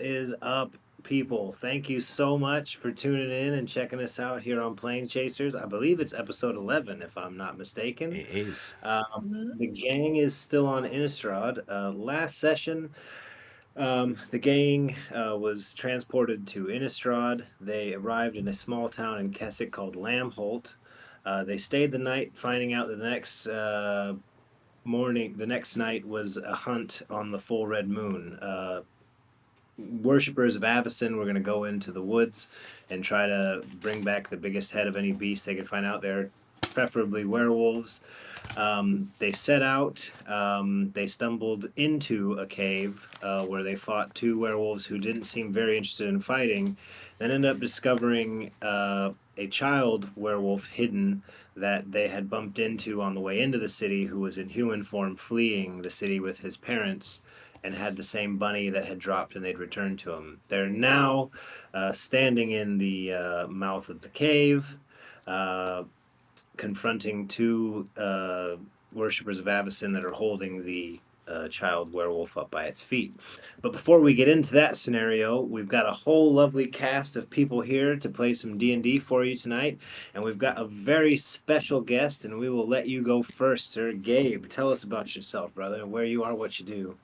is up, people? Thank you so much for tuning in and checking us out here on Plane Chasers. I believe it's episode 11, if I'm not mistaken. It is. The gang is still on Innistrad. Last session, the gang was transported to Innistrad. They arrived in a small town in Keswick called Lambholt. They stayed the night, finding out that the next night was a hunt on the full red moon. Worshippers of Avacyn were going to go into the woods and try to bring back the biggest head of any beast they could find out there, preferably werewolves. They set out. They stumbled into a cave where they fought two werewolves who didn't seem very interested in fighting, then ended up discovering a child werewolf hidden that they had bumped into on the way into the city, who was in human form fleeing the city with his parents and had the same bunny that had dropped and they'd returned to him. They're now standing in the mouth of the cave, uh, confronting two worshippers of Avacyn that are holding the child werewolf up by its feet. But before we get into that scenario, we've got a whole lovely cast of people here to play some D&D for you tonight, and we've got a very special guest, and we will let you go first, sir. Gabe, tell us about yourself, brother, where you are, what you do.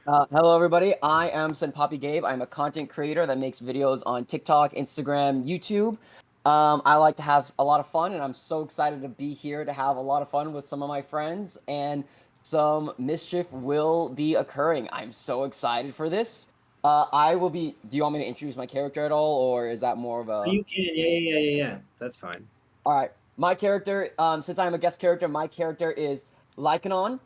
Hello, everybody. I am Sepapi Gabe. I'm a content creator that makes videos on TikTok, Instagram, YouTube. I like to have a lot of fun, and I'm so excited to be here to have a lot of fun with some of my friends, and some mischief will be occurring. I'm so excited for this. I will be. Do you want me to introduce my character at all, or is that more of a? You can, yeah. That's fine. All right, my character. Since I'm a guest character, my character is Lycanon.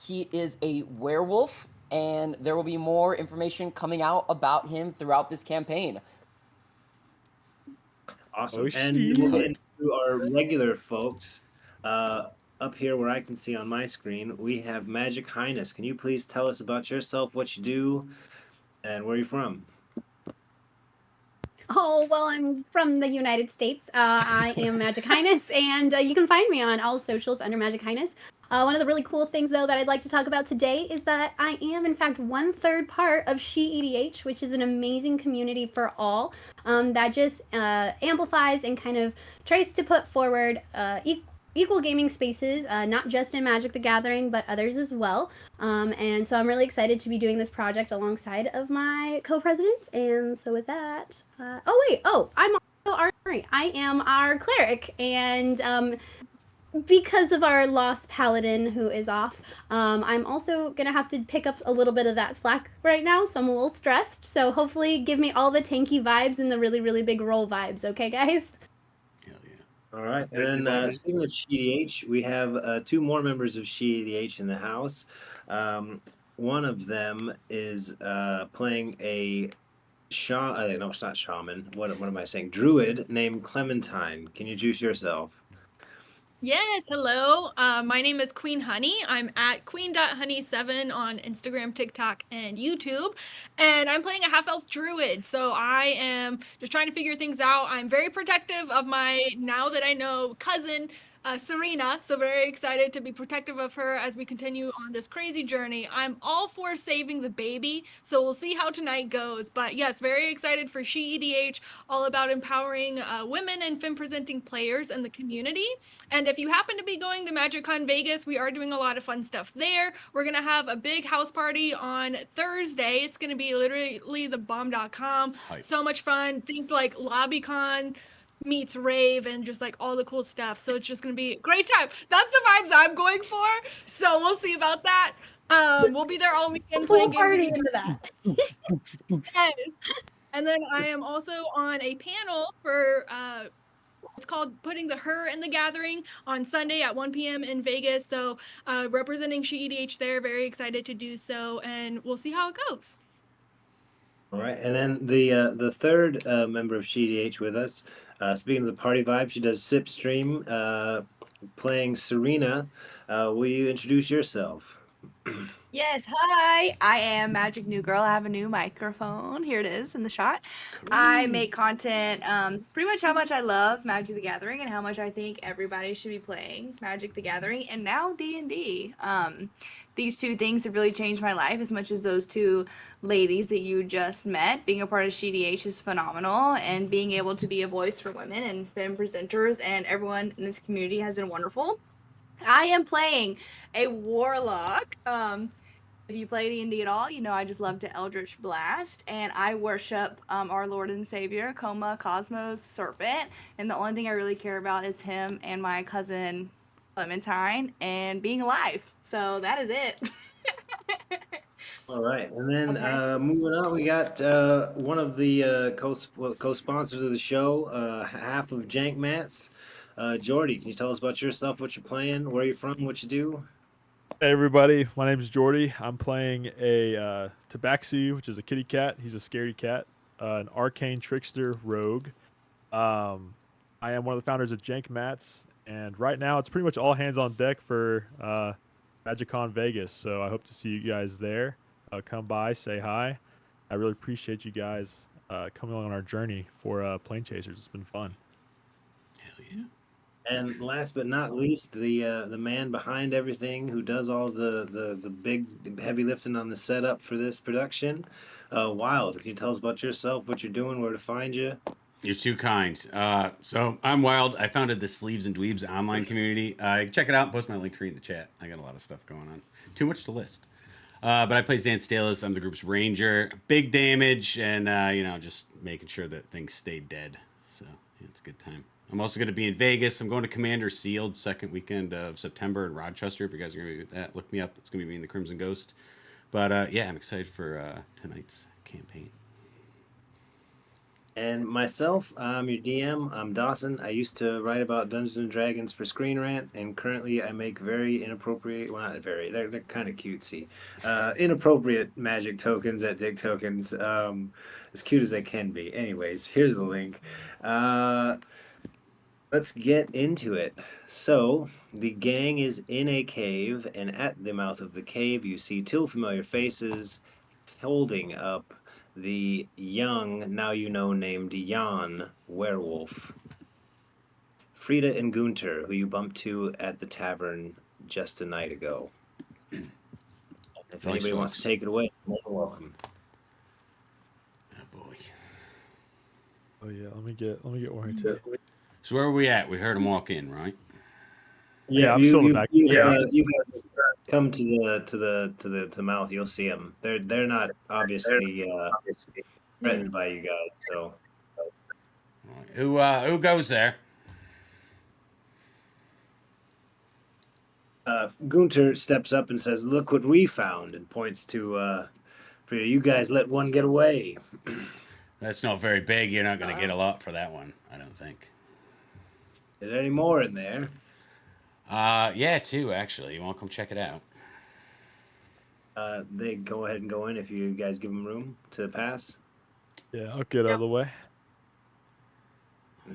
He is a werewolf, and there will be more information coming out about him throughout this campaign. Awesome. Oh, And shit. we'll get into our regular folks. Up here where I can see on my screen, we have Magic Highness. Can you please tell us about yourself, what you do, and where you're from? Oh, well, I'm from the United States. I am Magic Highness, and you can find me on all socials under Magic Highness. One of the really cool things, though, that I'd like to talk about today is that I am, in fact, 1/3 part of SheEDH, which is an amazing community for all that just amplifies and kind of tries to put forward equal gaming spaces, not just in Magic the Gathering, but others as well. And so I'm really excited to be doing this project alongside of my co-presidents. And so with that, I'm also Ari. I am our cleric, and because of our lost paladin who is off, I'm also gonna have to pick up a little bit of that slack right now, so I'm a little stressed. So hopefully give me all the tanky vibes and the really, really big roll vibes, okay, guys? Hell yeah. All right. And then speaking of SheEDH, we have two more members of SheEDH in the house. One of them is playing a no, it's not shaman. What am I saying? Druid named Clementine. Can you introduce yourself? Yes, hello. My name is Queen Honey. I'm at queen.honey7 on Instagram, TikTok, and YouTube. And I'm playing a half-elf druid, so I am just trying to figure things out. I'm very protective of my, now that I know, cousin, Serena, so very excited to be protective of her as we continue on this crazy journey. I'm all for saving the baby, so we'll see how tonight goes. But yes, very excited for SheEDH, all about empowering women and femme-presenting players in the community. And if you happen to be going to MagicCon Vegas, we are doing a lot of fun stuff there. We're going to have a big house party on Thursday. It's going to be literally thebomb.com. Hype. So much fun. Think like LobbyCon meets rave and just like all the cool stuff. So it's just going to be a great time. That's the vibes I'm going for. So we'll see about that. We'll be there all weekend playing games with you. Into that. Yes. And then I am also on a panel for it's called Putting the Her in the Gathering on Sunday at 1 p.m. in Vegas. So representing SheEDH there, very excited to do so, and we'll see how it goes. All right, and then the third member of SheEDH with us, speaking of the party vibe, she does Sip Stream, playing Serena. Will you introduce yourself? Yes, hi. I am Magic New Girl. I have a new microphone. Here it is in the shot. I make content pretty much how much I love Magic the Gathering and how much I think everybody should be playing Magic the Gathering and now D&D. These two things have really changed my life as much as those two ladies that you just met. Being a part of CDH is phenomenal, and being able to be a voice for women and femme presenters and everyone in this community has been wonderful. I am playing a warlock. If you play D&D at all, you know I just love to Eldritch Blast, and I worship our Lord and Savior, Coma Cosmos Serpent, and the only thing I really care about is him and my cousin Clementine and being alive. So that is it. All right, and then Okay. moving on, we got one of the co-sponsors of the show, half of JankMats. Jordy, can you tell us about yourself, what you're playing, where you're from, what you do? Hey everybody, my name's Jordy. I'm playing a Tabaxi, which is a kitty cat. He's a scaredy cat, an arcane trickster rogue. I am one of the founders of JankMats, and right now it's pretty much all hands on deck for MagicCon Vegas. So I hope to see you guys there. Come by, say hi. I really appreciate you guys coming along on our journey for Plane Chasers. It's been fun. Hell yeah. And last but not least, the man behind everything, who does all the big heavy lifting on the setup for this production, Wild. Can you tell us about yourself, what you're doing, where to find you? You're too kind. So I'm Wild. I founded the Sleeves and Dweebs online community. Check it out. Post my link tree in the chat. I got a lot of stuff going on. Too much to list. But I play Xan Stalis. I'm the group's ranger. Big damage, and just making sure that things stay dead. So yeah, it's a good time. I'm also going to be in Vegas. I'm going to Commander Sealed second weekend of September in Rochester. If you guys are going to be with that, look me up. It's going to be me and the Crimson Ghost. But yeah, I'm excited for tonight's campaign. And myself, I'm your DM. I'm Dawson. I used to write about Dungeons and Dragons for Screen Rant, and currently I make very inappropriate, well, not very, they're kind of cutesy, inappropriate magic tokens at Dicktokens, as cute as they can be. Anyways, here's the link. Let's get into it. So, the gang is in a cave, and at the mouth of the cave, you see two familiar faces holding up the young, now you know, named Jan werewolf. Frida and Gunter, who you bumped to at the tavern just a night ago. If anybody wants to take it away, more than welcome. Oh boy. Oh yeah, let me get oriented. So where are we at? We heard him walk in, right? Yeah, I'm still in the back. You guys come to the mouth. You'll see them. They're not obviously threatened by you guys. So who goes there? Gunter steps up and says, "Look what we found," and points to Frida. You guys let one get away. That's not very big. You're not going to get a lot for that one, I don't think. Is there any more in there? Yeah, two actually. You want to come check it out? They go ahead and go in if you guys give them room to pass. Yeah, I'll get out of the way.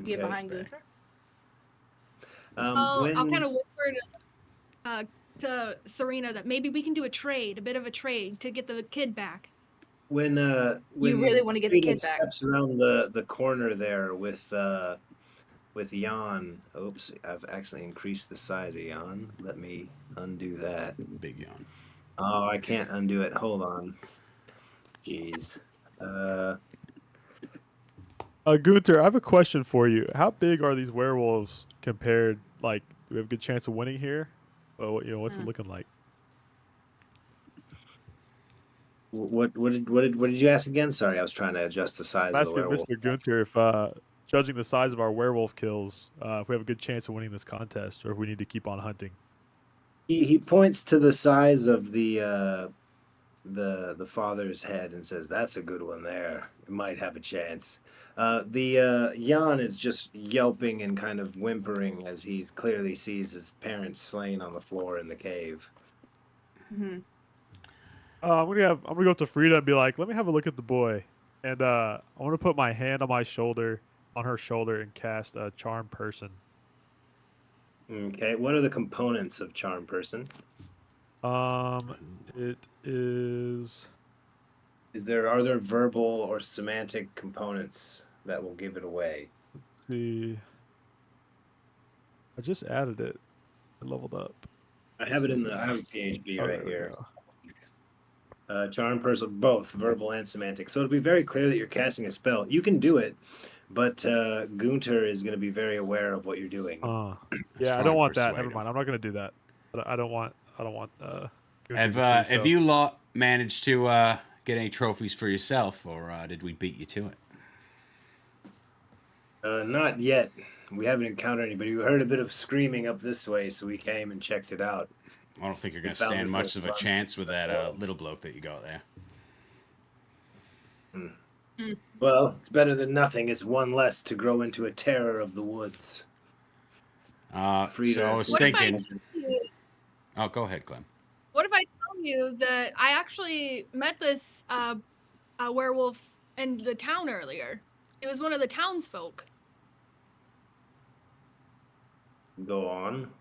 Get behind Gunter. I'll kind of whisper to Serena that maybe we can do a bit of a trade to get the kid back. When you really want to get the kid back. Steps around the corner there with Jan. Oops, I've actually increased the size of Jan. Let me undo that. Big Jan. Oh, I can't undo it. Hold on. Jeez. Gunter, I have a question for you. How big are these werewolves compared? Like, do we have a good chance of winning here? Oh, what's it looking like? What did you ask again? Sorry, I was trying to adjust the size of the werewolf. Mr. Gunter, if judging the size of our werewolf kills, if we have a good chance of winning this contest, or if we need to keep on hunting. He points to the size of the father's head and says, "That's a good one there. It might have a chance." The Jan is just yelping and kind of whimpering as he clearly sees his parents slain on the floor in the cave. Mm-hmm. I'm gonna go up to Frida and be like, "Let me have a look at the boy," and I want to put my hand on her shoulder, and cast a Charm Person. Okay, what are the components of Charm Person? It is. Are there verbal or semantic components that will give it away? Let's see. I just added it. It leveled up. I have it in the PHP Oh, right there we here. go. Charm, personal, both verbal and semantic. So it'll be very clear that you're casting a spell. You can do it, but Gunter is going to be very aware of what you're doing. Yeah, I don't want that. Never mind. I'm not going to do that. I don't want. Gunter to see, Have you managed to get any trophies for yourself, or did we beat you to it? Not yet. We haven't encountered anybody. We heard a bit of screaming up this way, so we came and checked it out. I don't think you're going to stand much of a chance with that little bloke that you got there. Well, it's better than nothing. It's one less to grow into a terror of the woods. So I was thinking. Oh, go ahead, Clem. What if I tell you that I actually met this werewolf in the town earlier? It was one of the townsfolk. Go on.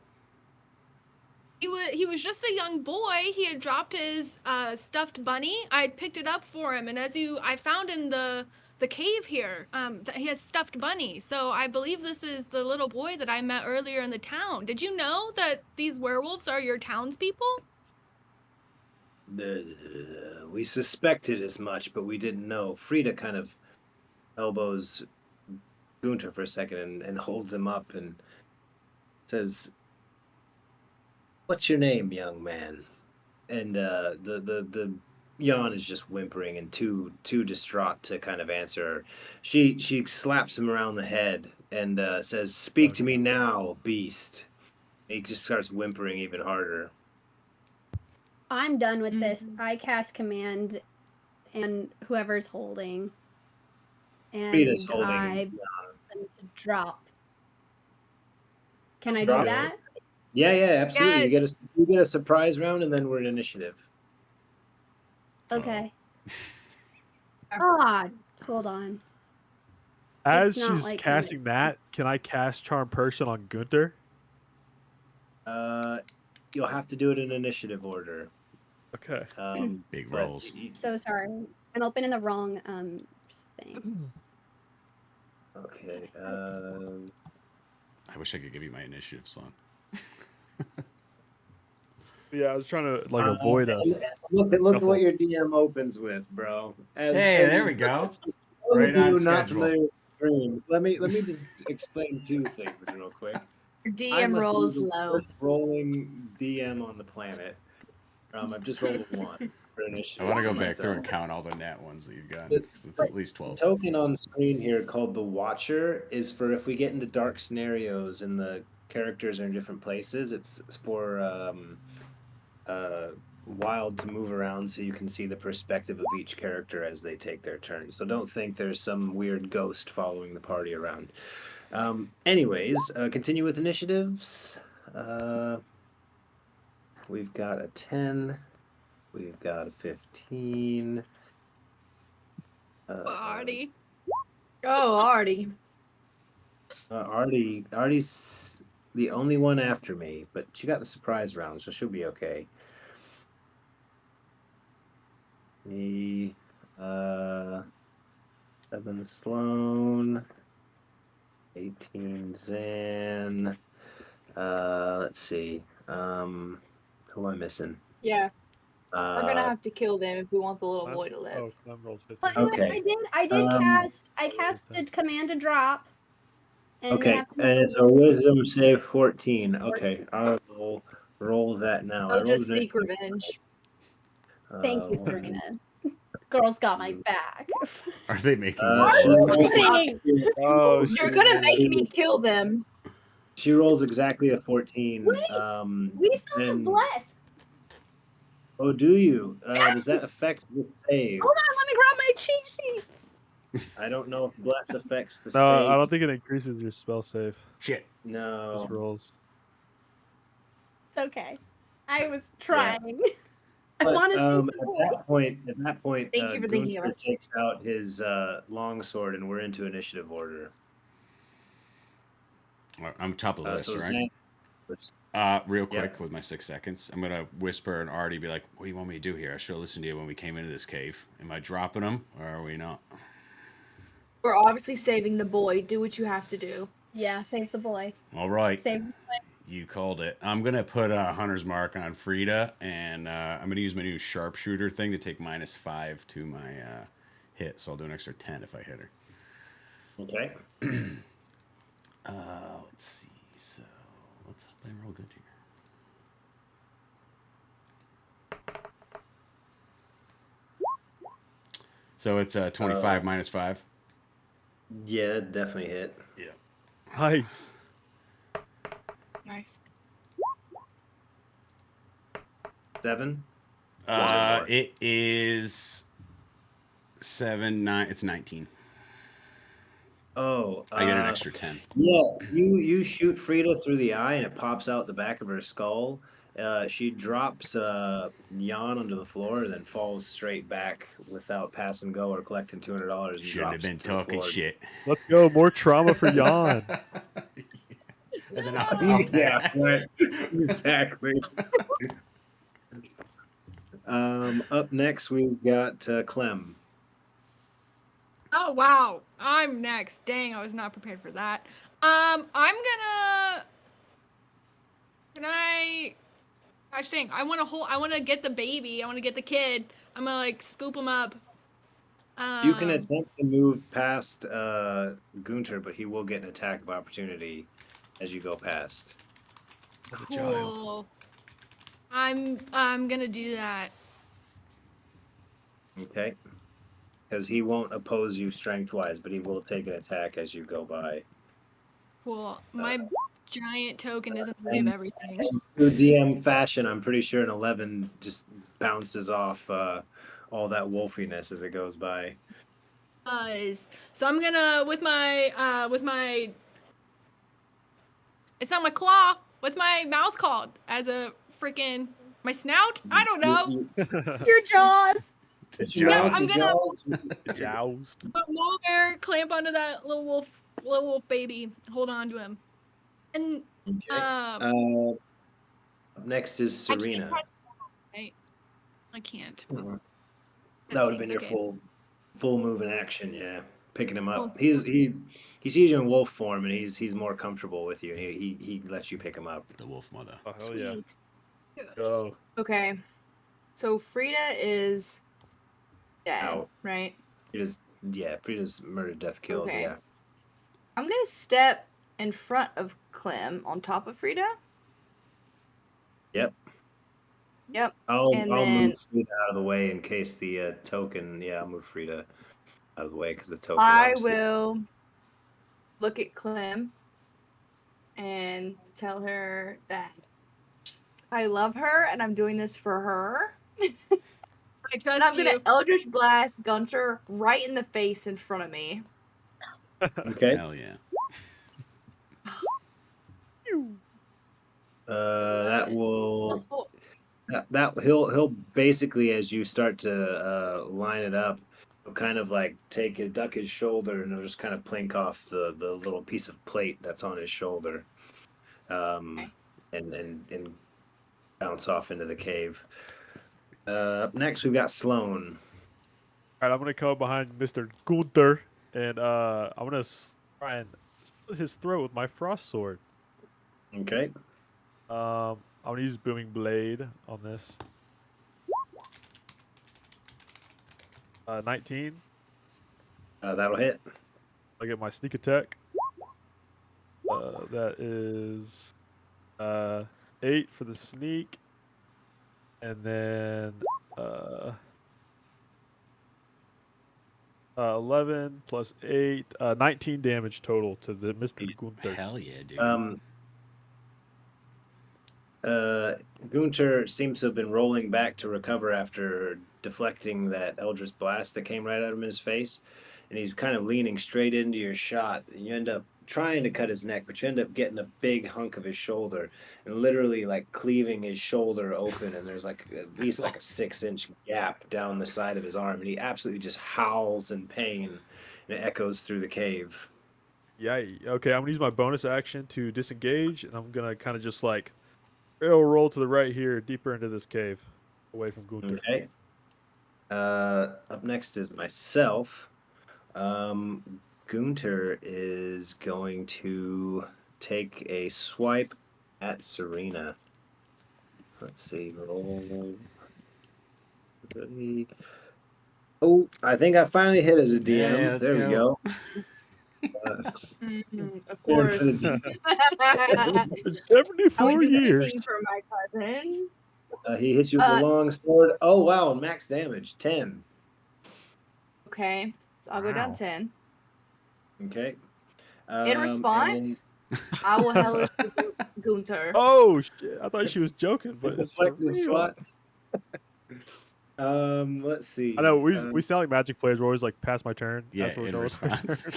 He was just a young boy. He had dropped his stuffed bunny. I had picked it up for him, and I found in the cave here, that he has stuffed bunny. So I believe this is the little boy that I met earlier in the town. Did you know that these werewolves are your townspeople? We suspected as much, but we didn't know. Frida kind of elbows Gunter for a second and holds him up and says, "What's your name, young man?" And the Jan is just whimpering and too distraught to kind of answer her. She slaps him around the head and says, "Speak to me now, beast." And he just starts whimpering even harder. I'm done with this. I cast command, and whoever's holding, and Frida's holding. I want them to drop. Can I Drop. do that? Yeah, absolutely. Yes. You get a surprise round, and then we're in initiative. Okay. Hold on. As It's not she's like casting that, can I cast Charm Person on Gunter? You'll have to do it in initiative order. Okay. Big rolls. So sorry. I'm opening the wrong thing. Okay. I wish I could give you my initiative slot. Yeah, I was trying to avoid a. Look at what your DM opens with, bro. There we go. Right on on not schedule. familiar with stream. Let me just explain two things real quick. Your I DM must rolls be the low. worst rolling DM on the planet. I've just rolled one for initiative. I want to go for back through and myself. count all the nat ones that you've gotten, because it's at least 12. The token on screen here called the Watcher is for if we get into dark scenarios and the characters are in different places. It's for wild to move around so you can see the perspective of each character as they take their turn. So don't think there's some weird ghost following the party around. Anyways, continue with initiatives. We've got a 10. We've got a 15. Artie. Oh, Artie. Artie's the only one after me, but she got the surprise round, so she'll be okay. 7 Sloan, 18 Zan. Let's see. Who am I missing? Yeah. We're gonna have to kill them if we want the little boy to live. Oh, Clem rolled 15. But Okay. I did cast the command to drop. And Okay, and it's a wisdom save 14. Okay, I will roll that now. I'll just seek revenge. Thank you, Serena. Girls got my back. Are they making Oh, You're gonna make me kill them. She rolls exactly a 14. Wait, we still have then- bless. Oh, do you? Does that affect the save? Hold on, let me grab my cheat sheet. I don't know if bless affects the No, save. I don't think it increases your spell save. Shit. No. Just rolls. It's okay. I was trying. I But, wanted at that point, Thank you for thinking of Gunther us. takes out his longsword, and we're into initiative order. I'm top of the list, So right? Zan, Real quick with my 6 seconds, I'm gonna whisper and already be like, "What do you want me to do here? I should have listened to you when we came into this cave. Am I dropping them or are we not?" We're obviously saving the boy. Do what you have to do. Yeah, save the boy. All right, Save the boy. you called it. I'm gonna put a hunter's mark on Frida, and I'm gonna use my new sharpshooter thing to take -5 to my hit. So I'll do an extra 10 if I hit her. Okay. Let's see. So let's hope I roll good here. So it's 25 -5. Yeah, that definitely hit. Yeah. Nice. Nice. 7. It is 7, 9. It's 19. Oh, I get an extra 10. Yeah, you shoot Frida through the eye and it pops out the back of her skull. She drops Jan onto the floor and then falls straight back without pass and go or collecting $200. And Shouldn't have drops been to the talking floor. shit. Let's go. More trauma for Jan. And then I'll Yeah, pass. right. Exactly. Up next we've got Clem. Oh wow, I'm next. Dang, I was not prepared for that. I'm gonna. Can I? Gosh dang, I want to get the baby. I want to get the kid. I'm gonna like scoop him up. You can attempt to move past Gunter, but he will get an attack of opportunity as you go past. Cool. I'm gonna do that. Okay. Because he won't oppose you strength-wise, but he will take an attack as you go by. Cool. My giant token isn't the way of everything. Through DM fashion, I'm pretty sure an 11 just bounces off all that wolfiness as it goes by. So I'm gonna with my it's not my claw. What's my mouth called? As a freaking my snout? I don't know. Your jaws. Yeah, I'm gonna Joust. put Mulder clamp onto that little wolf baby. Hold on to him. And Okay. Next is Serena. I can't. That would have been your full move in action, yeah. Picking him up. He sees you in wolf form and he's more comfortable with you. He lets you pick him up. The wolf mother. Oh, hell yeah. Sweet. Go. Okay. So Frida is dead, Out. right? Frida's murder, death, killed, Okay. yeah. I'm gonna step in front of Clem on top of Frida. Yep. Yep. I'll And move then Frida out of the way in case the token. Yeah, I'll move Frida out of the way because the token. I obviously- will look at Clem and tell her that I love her and I'm doing this for her. I And trust I'm gonna you. Eldritch Blast Gunter right in the face in front of me. Okay. Hell yeah. That will. Plus four. That he'll basically, as you start to line it up, he'll kind of like duck his shoulder and he'll just kind of plink off the little piece of plate that's on his shoulder, Okay. and bounce off into the cave. Up next we've got Sloan. All right, I'm gonna come behind Mr. Gunther, and I'm gonna try and slit his throat with my frost sword. Okay. I'm gonna use Booming Blade on this. 19. That'll hit. I get my sneak attack. That is 8 for the sneak, and then 11 plus 8, 19 damage total to the Mr. Gunther. Hell yeah, dude. Gunter seems to have been rolling back to recover after deflecting that Eldritch Blast that came right at him in his face. And he's kind of leaning straight into your shot. And you end up trying to cut his neck, but you end up getting a big hunk of his shoulder and literally like cleaving his shoulder open. And there's like at least like a 6-inch gap down the side of his arm. And he absolutely just howls in pain and it echoes through the cave. Yay. Okay, I'm gonna use my bonus action to disengage, and I'm gonna kind of just like It'll roll to the right here, deeper into this cave, away from Gunther. Okay. Up next is myself. Gunter is going to take a swipe at Serena. Let's see. Roll. Oh, I think I finally hit as a DM. Yeah, let's there we go. go. Of course. I 74 would do years. anything for my cousin. He hits you with a long sword. Oh, wow. Max damage 10. Okay, so I'll go down Wow. 10. Okay. In response, I will hellish Gunter. Oh, shit. I thought she was joking, but it's for deflected real. swat. Let's see. I know we sound like Magic players. We're always like, pass my turn. Yeah, after we're in done with our response. turn.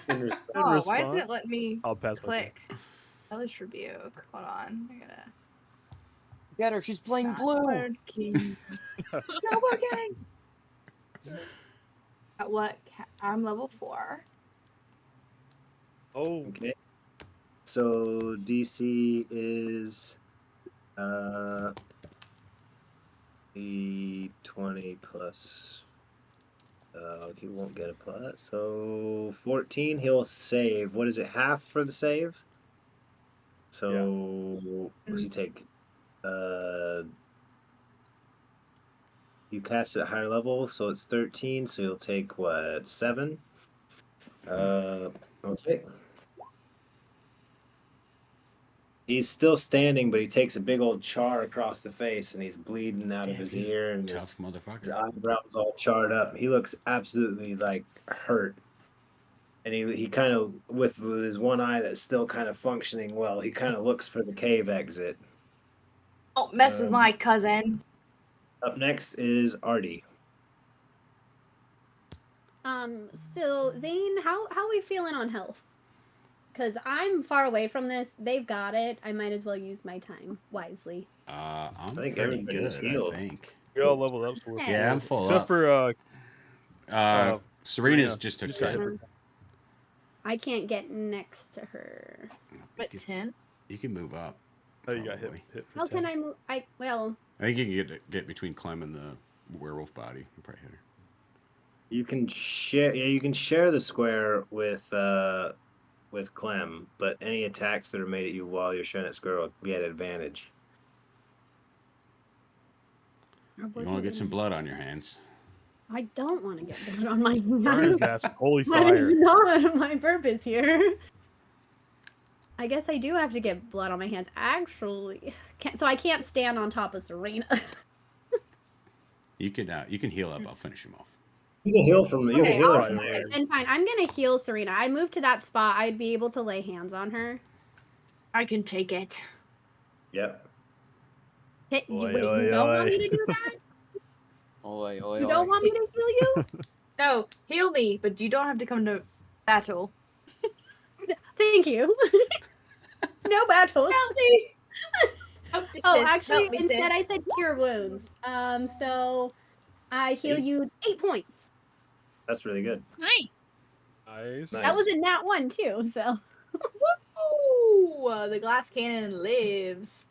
In response. Oh, why response, isn't it letting me I'll pass my turn. click? Hellish rebuke. Hold on. I gotta. Get her. She's playing It's not blue. working. It's not working. At what? I'm level 4. Oh, Okay. So DC is the 20 plus. He won't get a plus. So 14. He'll save. What is it? Half for the save. So what does he take? You cast it at higher level, so it's 13. So you'll take what? 7. Okay. He's still standing, but he takes a big old char across the face, and he's bleeding out of his he's ear, and Tough his motherfucker. eyebrows all charred up. He looks absolutely like hurt, and he kind of with his one eye that's still kind of functioning well. He kind of looks for the cave exit. Don't mess with my cousin. Up next is Artie. So Zane, how are we feeling on health? Because I'm far away from this. They've got it. I might as well use my time wisely. I'm I think pretty everybody's good, healed. I think. we all leveled up. So we're Yeah, I'm full except up. for Serena's Serena. just took Just got 10. hit. I can't get next to her. But 10. You can move up. Oh, you got hit. probably. Hit for How 10. can I move? I think you can get between Clem and the werewolf body. You probably hit her. You can share. Yeah, you can share the square with Clem, but any attacks that are made at you while you're sharing that square will be at advantage. You want to get some blood on your hands? I don't want to get blood on my Burn hands. his ass with holy That is fire. not my purpose here. I guess I do have to get blood on my hands. Actually, so I can't stand on top of Serena. You can heal up. I'll finish him off. You can heal from. You can Okay, heal her I'll from do there. it. Then fine. I'm gonna heal Serena. I moved to that spot. I'd be able to lay hands on her. I can take it. Yep. Hey, Oi, wait, oi, you don't want oi. me to do that? Oi, oi, You oi. don't want me to heal you? No, heal me, but you don't have to come to battle. Thank you. No battles. Help me! Oh, Oh, actually, instead I said cure wounds. So I heal 8? you 8 points. That's really good. Nice. Nice. Nice. That was in that one too. So Woo! The glass cannon lives.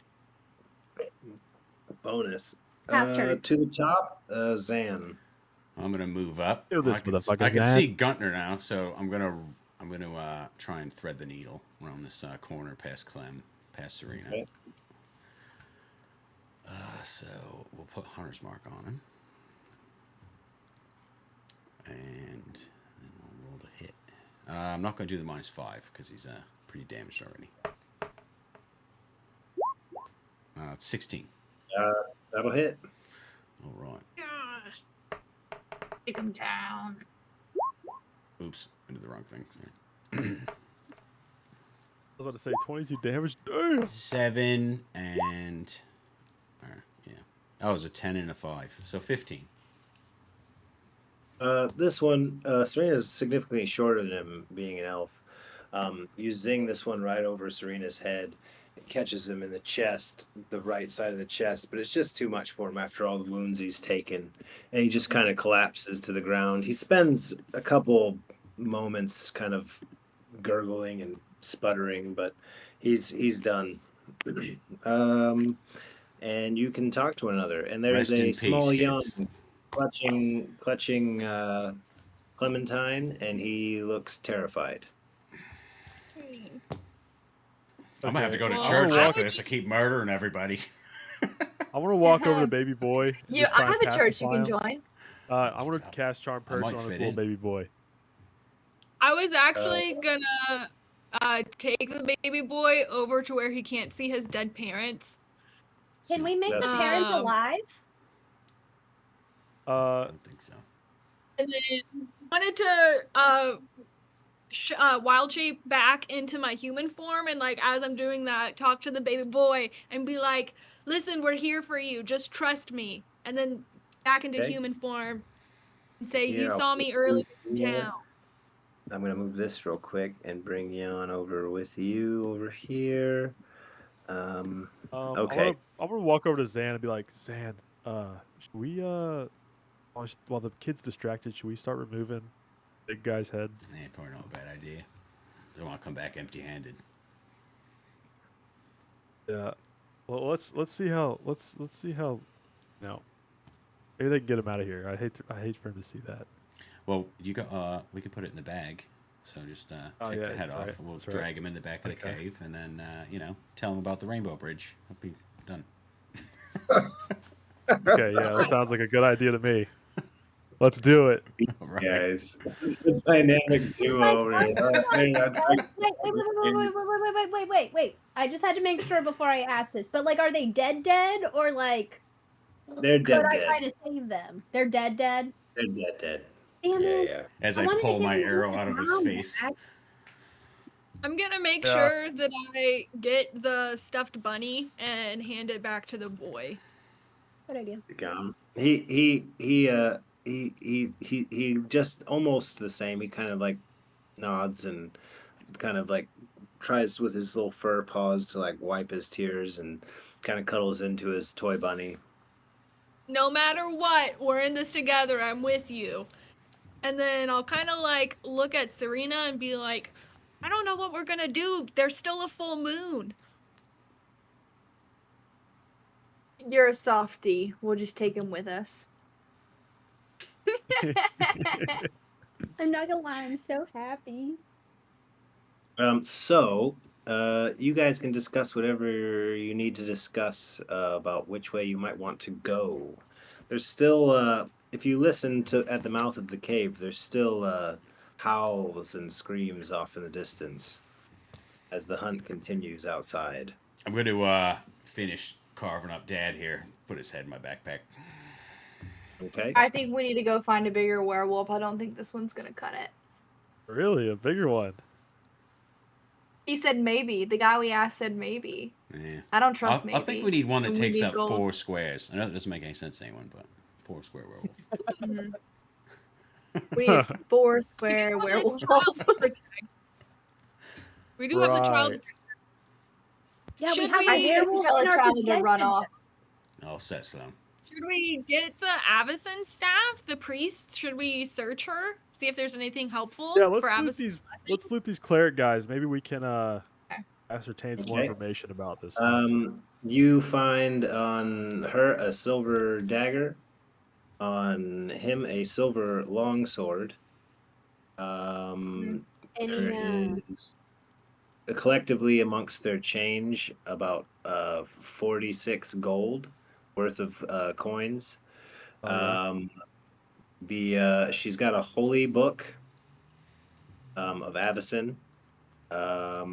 Bonus. Pass turn. To the top, Zan. I'm gonna move up. Kill this I can motherfucker, see Guntner now, so I'm gonna try and thread the needle around this corner past Clem, past Serena. Okay. So we'll put Hunter's Mark on him, and then we'll roll the hit. I'm not gonna do the -5 because he's pretty damaged already. 16. That'll hit. All right. Yes. Take him down. Oops, I did the wrong thing. I was about to say 22 damage. Damn. 7 and yeah, that was a 10 and a 5, so 15. This one, Serena's significantly shorter than him, being an elf. You zing this one right over Serena's head. It catches him in the chest, the right side of the chest, but it's just too much for him after all the wounds he's taken. And he just kind of collapses to the ground. He spends a couple moments kind of gurgling and sputtering, but he's done. And you can talk to one another. And there's Rest in a small peace, young kids. clutching Clementine, and he looks terrified. I'm gonna have to go to Well, church I after would this to keep murdering everybody. I want to walk over to baby boy. And You, just I try and have a church you pacify can him. join. I want to cast charm I might person on this fit little in. baby boy. I was actually gonna take the baby boy over to where he can't see his dead parents. Can we make the That's- parents Um, alive? I don't think so. And then wanted to wild shape back into my human form, and like as I'm doing that, talk to the baby boy and be like, "Listen, we're here for you. Just trust me." And then back into Okay. human form and say, Here, "You I'll saw put me earlier in you here. town." I'm gonna move this real quick and bring Yon over with you over here. Okay. I wanna walk over to Zan and be like, Zan, should we while the kid's distracted, should we start removing big guy's head? Probably not a bad idea. Don't want to come back empty-handed. Yeah. Well, let's see how no. Maybe they can get him out of here. I hate for him to see that. Well, we could put it in the bag. So just take yeah, the head that's off. right, We'll that's drag right. him in the back of the Okay. cave, and then tell him about the Rainbow Bridge. That'll be done. Okay, yeah, that sounds like a good idea to me. Let's do it. Right. Guys, the dynamic duo over here. Wait. I just had to make sure before I ask this. But like, are they dead or like They're could dead. I try to save them? They're dead. They're dead. Damn Yeah, it. yeah. As I I wanted to pull give my him arrow his out of his mom face. back. I'm gonna make Yeah. sure that I get the stuffed bunny and hand it back to the boy. Good idea. He just almost the same. He kind of like nods and kind of like tries with his little fur paws to like wipe his tears and kind of cuddles into his toy bunny. No matter what, we're in this together. I'm with you. And then I'll kind of like look at Serena and be like, I don't know what we're gonna do. There's still a full moon. You're a softie. We'll just take him with us. I'm not gonna lie, I'm so happy. So you guys can discuss whatever you need to discuss about which way you might want to go. There's still, if you listen to at the mouth of the cave, there's still howls and screams off in the distance as the hunt continues outside. I'm going to finish carving up Dad here. Put his head in my backpack. Okay. I think we need to go find a bigger werewolf. I don't think this one's gonna cut it. Really, a bigger one. He said maybe. The guy we asked said maybe. Yeah. I don't trust maybe. I think we need one that And we takes need up gold. 4 squares. I know that doesn't make any sense to anyone, but 4 square werewolf. Mhm. We need a 4 square We do have werewolf. this child to protect. We do have the child to Right. protect. Yeah, Should we have we- I a think we werewolf tell in a our child to run possession. off. I'll set some. Should we get the Avacyn staff, the priest? Should we search her? See if there's anything helpful Yeah, for let's loot these cleric guys. Maybe we can Okay. ascertain some more Okay. information about this. You find on her a silver dagger, on him a silver longsword. Any There is collectively amongst their change about 46 gold worth of coins. Oh, She's got a holy book of Avacyn, a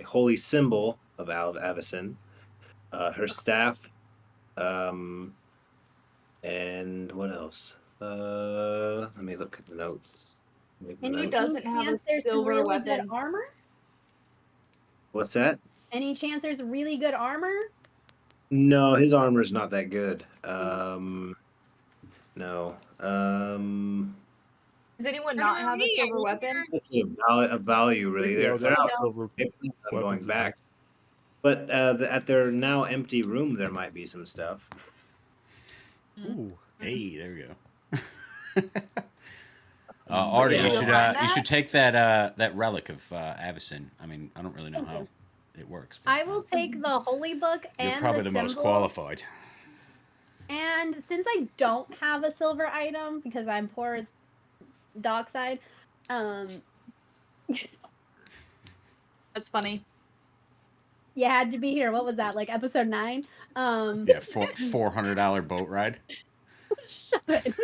holy symbol of Avacyn, her staff, and what else? Let me look at the notes. Any Who doesn't have a chance there's some silver really good weapon? armor? What's that? Any chance there's really good armor? No, his armor's not that good. No. Does anyone Or not do have a we? silver Are we weapon? That's a value, really. They're there's out. silver They plan on going weapons in back. But at their now empty room, there might be some stuff. there. Ooh. Hey, there we go. Artie, Yeah. you You'll should find you that? should take that relic of Avacyn. I mean, I don't really know how it works. But, I will take the holy book You're and probably the the most symbol. qualified. And since I don't have a silver item because I'm poor as Dockside, That's funny. you had to be here. What was that? Like episode 9? Yeah, $400 boat ride. Shut it.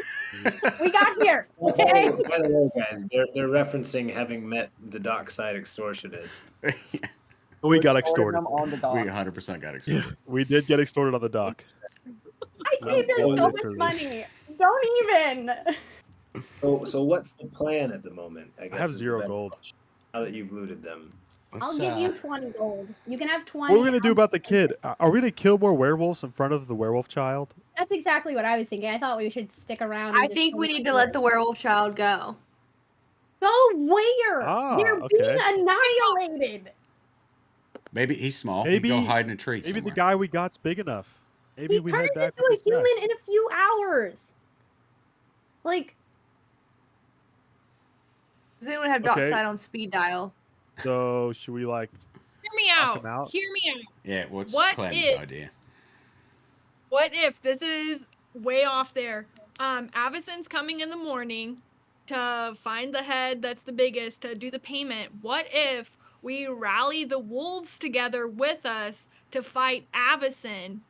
We got here. Okay. By the way, guys, they're referencing having met the dockside extortionist. We got Extorted extorted. them on the We dock. 100% got extorted. We did get extorted on the dock. I saved her So so much literally. money. Don't even. So what's the plan at the moment? I guess have is the 0 better gold. question, now that you've looted them. I'll give you 20 gold. You can have 20. What are we gonna do I'll- about the kid? Are we gonna kill more werewolves in front of the werewolf child? That's exactly what I was thinking. I thought we should stick around. I think we need to let the werewolf child go. Go where? Ah, They're okay. being annihilated. Maybe he's small. Maybe- He can go hide in a tree Maybe somewhere. the guy we got's big enough. Maybe He we turns head back into with a this guy. human in a few hours. Like, Does anyone have Okay. dockside on speed dial? So should we like? Hear me Knock him out. out? Hear me out. Yeah, what's What Clem's if- idea? What if this is way off there? Avison's coming in the morning to find the head that's the biggest to do the payment. What if we rally the wolves together with us to fight Avison?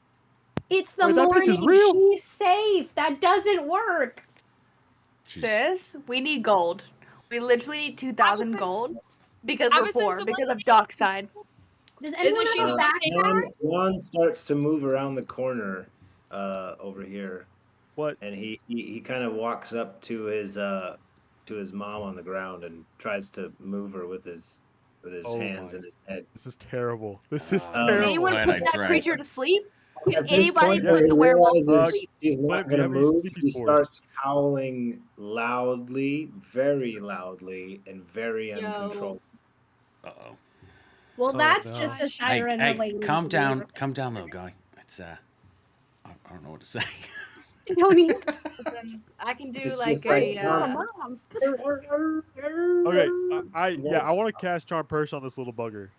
it's the Wait, that bitch is morning. real? She's safe. That doesn't work. She's- Sis, we need gold. We literally need 2,000 Avison- gold because we're Avison's poor the because one of dockside. Does anyone she have the a one backpack? Juan starts to move around the corner over here, What? and he kind of walks up to his mom on the ground and tries to move her with his Oh hands my. and his head. This is terrible. This is Can Can terrible. anyone Glad put I that tried. creature to sleep? Can At this anybody point, yeah. put when the he werewolf to realizes sleep? he's not Clem, do you going to have any move, sleepy he spores? starts howling loudly, very loudly, and very Yo. uncontrolled. Uh-oh. Well, Oh, that's no. just a Hey, siren hey, relating calm to down. the- Calm down, little guy. It's, I don't know what to say. Don't even. Listen, I can do It's like just like, a. Mom. Okay, I Won't want to cast Charm Person on this little bugger.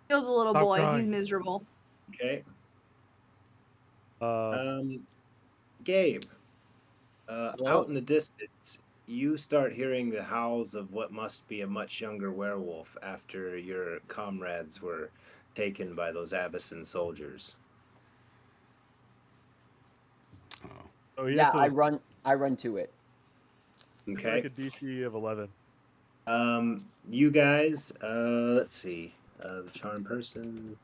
Kill the little Stop boy. crying. He's miserable. Okay. Uh, Gabe, Well- out in the distance, you start hearing the howls of what must be a much younger werewolf after your comrades were taken by those Avison soldiers. Oh. oh, he Yeah, has to I run to it. Okay. make a DC of 11. You guys, let's see. The charm person,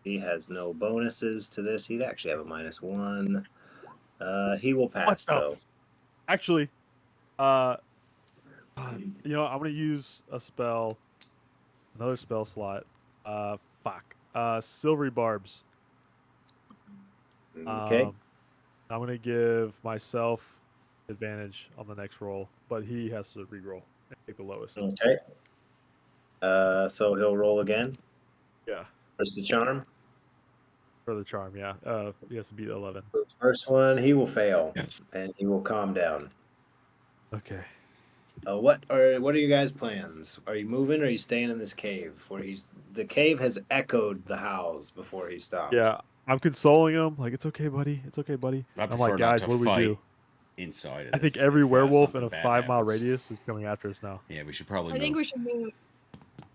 he has no bonuses to this. He'd actually have a -1. He will pass the though. Actually, I'm gonna use a spell, another spell slot. Silvery Barbs. Okay. I'm gonna give myself advantage on the next roll, but he has to re-roll and take the lowest. Okay. So he'll roll again. Yeah, Where's the charm? for the charm. Yeah, he has to beat 11. The first one, he will fail, Yes. and he will calm down. Okay. What are you guys' plans? Are you moving, or are you staying in this cave? The cave has echoed the howls before he stopped. Yeah, I'm consoling him. Like, it's okay, buddy. It's okay, buddy. I I'm prefer like, not guys, to what do we fight do? inside of I think this every if, werewolf in something a bad 5-mile happens. radius is coming after us now. Yeah, we should probably I think we move should move.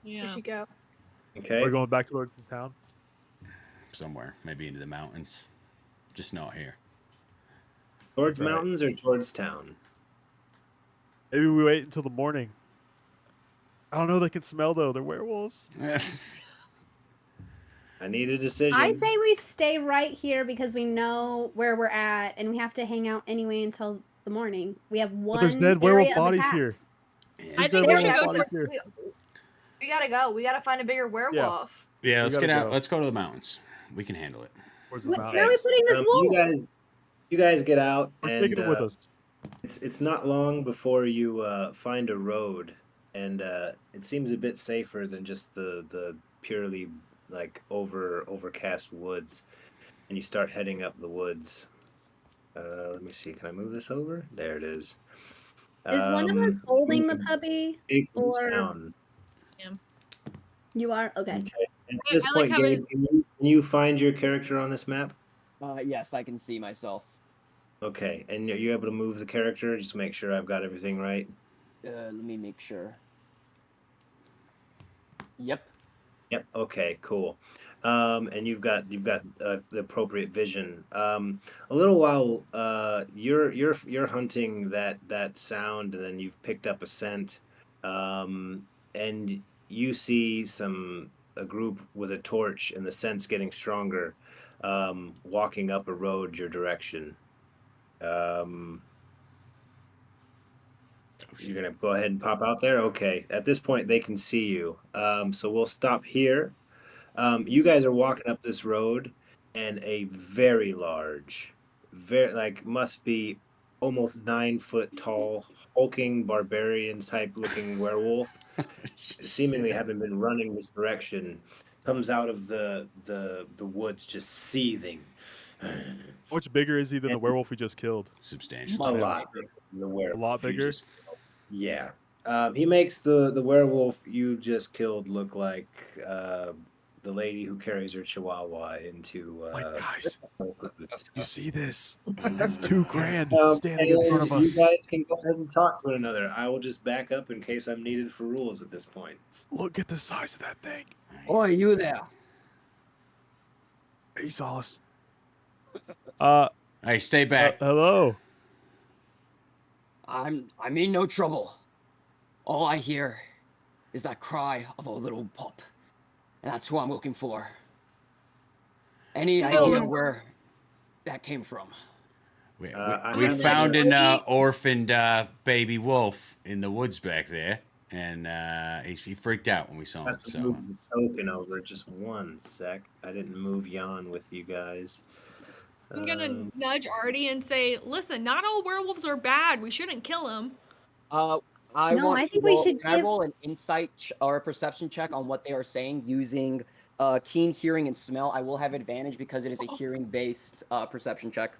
We Yeah. should go. Okay. We're going back towards the town. somewhere, maybe into the mountains. Just not here. Towards Right. mountains or towards town? Maybe we wait until the morning. I don't know. They can smell though. They're werewolves. I need a decision. I'd say we stay right here because we know where we're at, and we have to hang out anyway until the morning. We have one. But there's dead area werewolf of bodies attack. here. Yeah, I These think are we werewolf should go bodies towards. here. We gotta go. We gotta find a bigger werewolf. yeah, We let's gotta get out. go. Let's go to the mountains. We can handle it. Towards the Where mountain. are we putting this wolf? You guys get out, We're and taking it with us. it's not long before you find a road, and it seems a bit safer than just the purely like overcast woods. And you start heading up the woods. Let me see. Can I move this over? There it is. Is one of us holding the moving puppy? away from or- town. You are? Okay. Okay. And at I this like point, how Gabe, his- can you find your character on this map? Yes, I can see myself. Okay, and you're able to move the character. Just make sure I've got everything right. Let me make sure. Yep. Yep. Okay. Cool. And you've got the appropriate vision. A little while, you're hunting that sound, and then you've picked up a scent, and you see a group with a torch, and the scent's getting stronger, walking up a road your direction. You're gonna go ahead and pop out there. Okay. At this point, they can see you. So we'll stop here. You guys are walking up this road, and a very large, very like must be almost 9 foot tall, hulking barbarian type looking werewolf, seemingly having been running this direction, comes out of the woods just seething. How much bigger is he than the And- werewolf we just killed? Substantial. A Much lot bigger. bigger than the werewolf. lot you bigger? just killed. Yeah. He makes the werewolf you just killed look like the lady who carries her chihuahua into Like, guys, Whole Foods. you see this? That's $2,000 standing And in front of you us. guys can go ahead and talk to one another. I will just back up in case I'm needed for rules at this point. Look at the size of that thing. Boy, you there? He saw us. Hey, stay back. Hello. I'm in no trouble. All I hear is that cry of a little pup. And that's who I'm looking for. Any idea where that came from? We I we have found an an orphaned baby wolf in the woods back there, and he freaked out when we saw him. Let's So move the token over. Just one sec. I didn't move Jan with you guys. I'm gonna nudge Artie and say, "Listen, not all werewolves are bad. We shouldn't kill them." I No, want I to think we roll, should can I give- roll an insight or a perception check on what they are saying using keen hearing and smell. I will have advantage because it is a hearing-based perception check.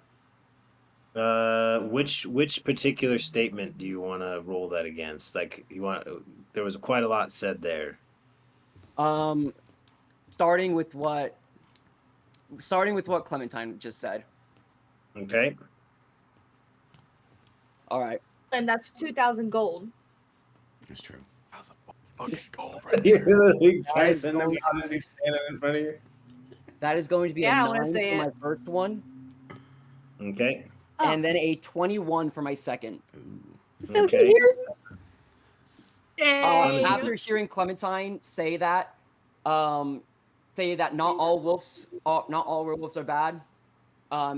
Which particular statement do you want to roll that against? Like there was quite a lot said there. Starting with what Clementine just said. Okay. All right. And that's 2,000 gold. that's true. How's a fucking gold right You're there? literally That is guessing him going out as he's standing in front of you. That is going to be Yeah, I a wanna 9 say for my it. first one, Okay. Oh, and then a 21 for my second. so okay. he hears. Dang. After hearing Clementine say that not all werewolves are bad,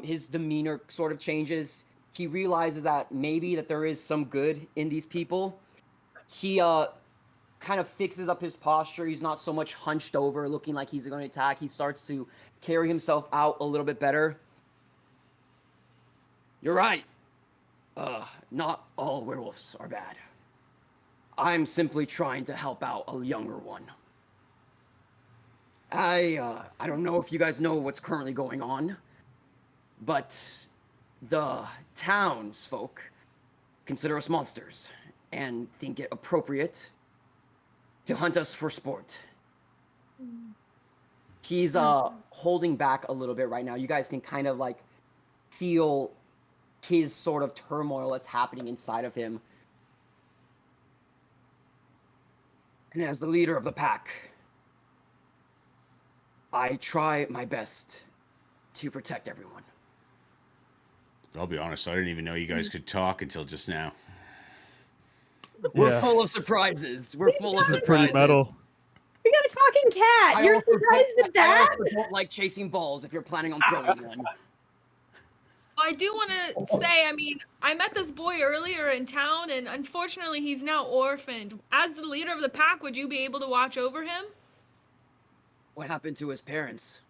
his demeanor sort of changes. He realizes that maybe that there is some good in these people. He kind of fixes up his posture. He's not so much hunched over, looking like he's going to attack. He starts to carry himself out a little bit better. You're right. Not all werewolves are bad. I'm simply trying to help out a younger one. I don't know if you guys know what's currently going on, but the townsfolk consider us monsters and think it appropriate to hunt us for sport. He's holding back a little bit right now. You guys can kind of like feel his sort of turmoil that's happening inside of him. And as the leader of the pack, I try my best to protect everyone. I'll be honest. I didn't even know you guys could talk until just now. We're Yeah. full of surprises. We're full of This is pretty surprises. metal. We got a talking cat. I You're also surprised don't- at that? I also don't like chasing balls if you're planning on throwing one. I do want to say, I mean, I met this boy earlier in town, and unfortunately, he's now orphaned. As the leader of the pack, would you be able to watch over him? What happened to his parents?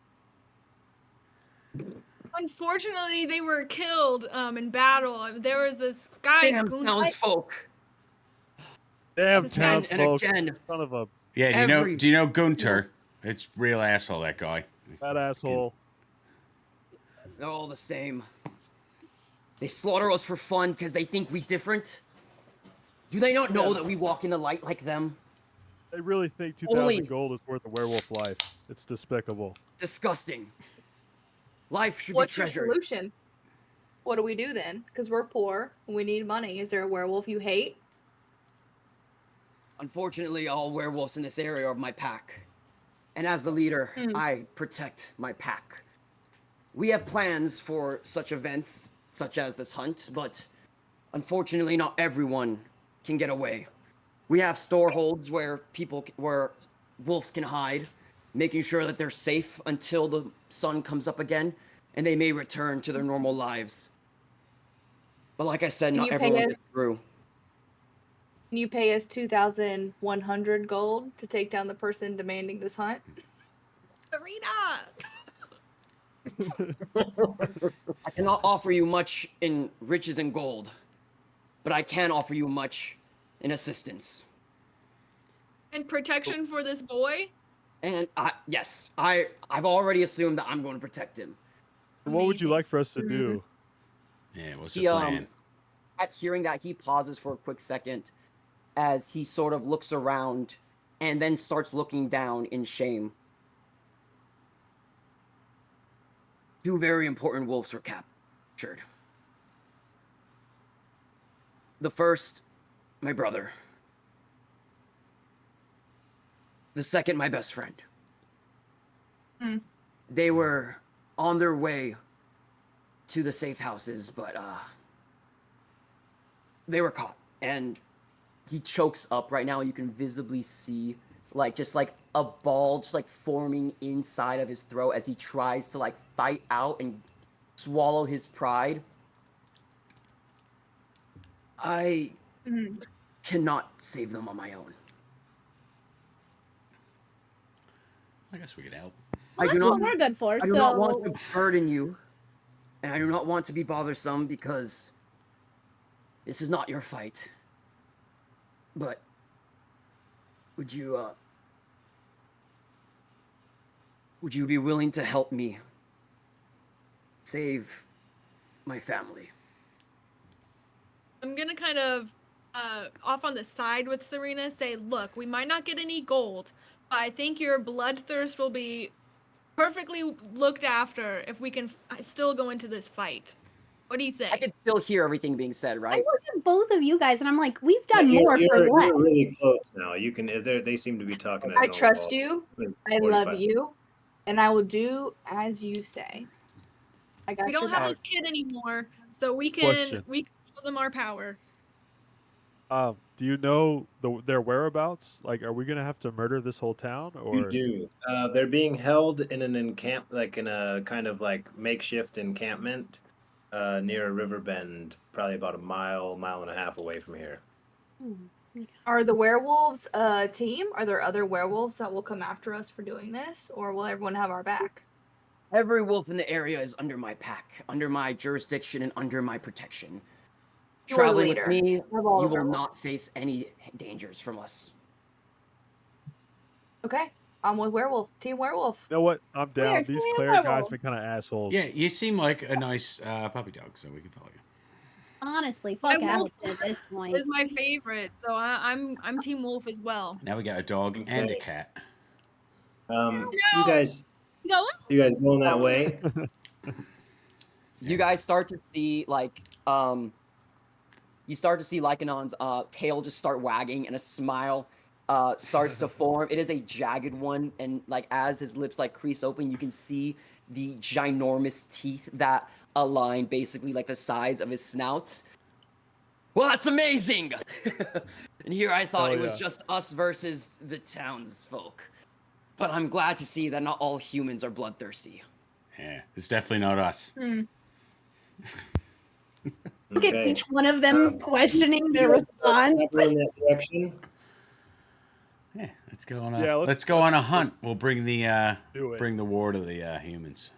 Unfortunately, they were killed in battle. There was this guy. Damn Gunter- townsfolk. Damn This guy- And townsfolk. again, Son of a Yeah, Every- do you know Gunter? It's real asshole, that guy. fat asshole. they're all the same. They slaughter us for fun because they think we different. Do they not know that we walk in the light like them? They really think 2,000 Only- gold is worth a werewolf life. It's despicable. Disgusting. Life should What's be your treasured. solution? What do we do then? Because we're poor and we need money. Is there a werewolf you hate? Unfortunately, all werewolves in this area are my pack. And as the leader, I protect my pack. We have plans for such events, such as this hunt, but unfortunately, not everyone can get away. We have storeholds where where wolves can hide, making sure that they're safe until the sun comes up again, and they may return to their normal lives. But like I said, Can not you pay everyone us- gets through. Can you pay us 2,100 gold to take down the person demanding this hunt? Serena! I cannot offer you much in riches and gold, but I can offer you much in assistance. And protection for this boy? And yes, I've already assumed that I'm going to protect him. What would you Amazing. like for us to do? Yeah, what's the He plan? at hearing that, he pauses for a quick second as he sort of looks around and then starts looking down in shame. Two very important wolves were captured. The first, my brother. The second, my best friend. They were on their way to the safe houses, but they were caught. And he chokes up right now. You can visibly see just a ball just forming inside of his throat as he tries to fight out and swallow his pride. I cannot save them on my own. I guess we could help. Well, I do that's what not- we're good for. I do not want to burden you, and I do not want to be bothersome because this is not your fight. But would you be willing to help me save my family? I'm gonna kind of off on the side with Serena say, look, we might not get any gold, but I think your bloodthirst will be perfectly looked after if we can still go into this fight. What do you say? I can still hear everything being said, I right? look at both of you guys and I'm like, we've done You're- more for you're less. really close now. You can. They seem to be talking. At I normal trust level. you. Like I love 45. you. And I will do as you say. I got We your don't have back. this kid anymore, so we can Question. show them our power. Do you know their whereabouts? Like, are we gonna have to murder this whole town, You or do. They're being held in an in a kind of makeshift encampment near a river bend, probably about a mile and a half away from here. Are the werewolves a team? Are there other werewolves that will come after us for doing this? Or will everyone have our back? Every wolf in the area is under my pack, under my jurisdiction, and under my protection. You are the Traveling with leader me, of all you the will not werewolves. face any dangers from us. Okay. I'm with werewolf. Team werewolf. you know what? I'm We are down. These team cleric guys werewolf. been kind of assholes. Yeah, you seem like a nice puppy dog, so we can follow you. Honestly, My fuck wolf Alice at this point. is my favorite, so I'm Team Wolf as well. Now we got a dog and a Okay. cat. You No. guys Go. going that way? You guys start to see Lycanon's tail just start wagging and a smile starts to form. It is a jagged one, and as his lips crease open, you can see the ginormous teeth that align basically the sides of his snout. Well, that's amazing! And here I thought Hell it was yeah. just us versus the townsfolk. But I'm glad to see that not all humans are bloodthirsty. Yeah, it's definitely not us. Look at Okay. each one of them questioning their You guys response. snuggle in that direction. Yeah, let's go on a Yeah, let's go on a let's hunt. We'll bring the do it. bring the war to the humans.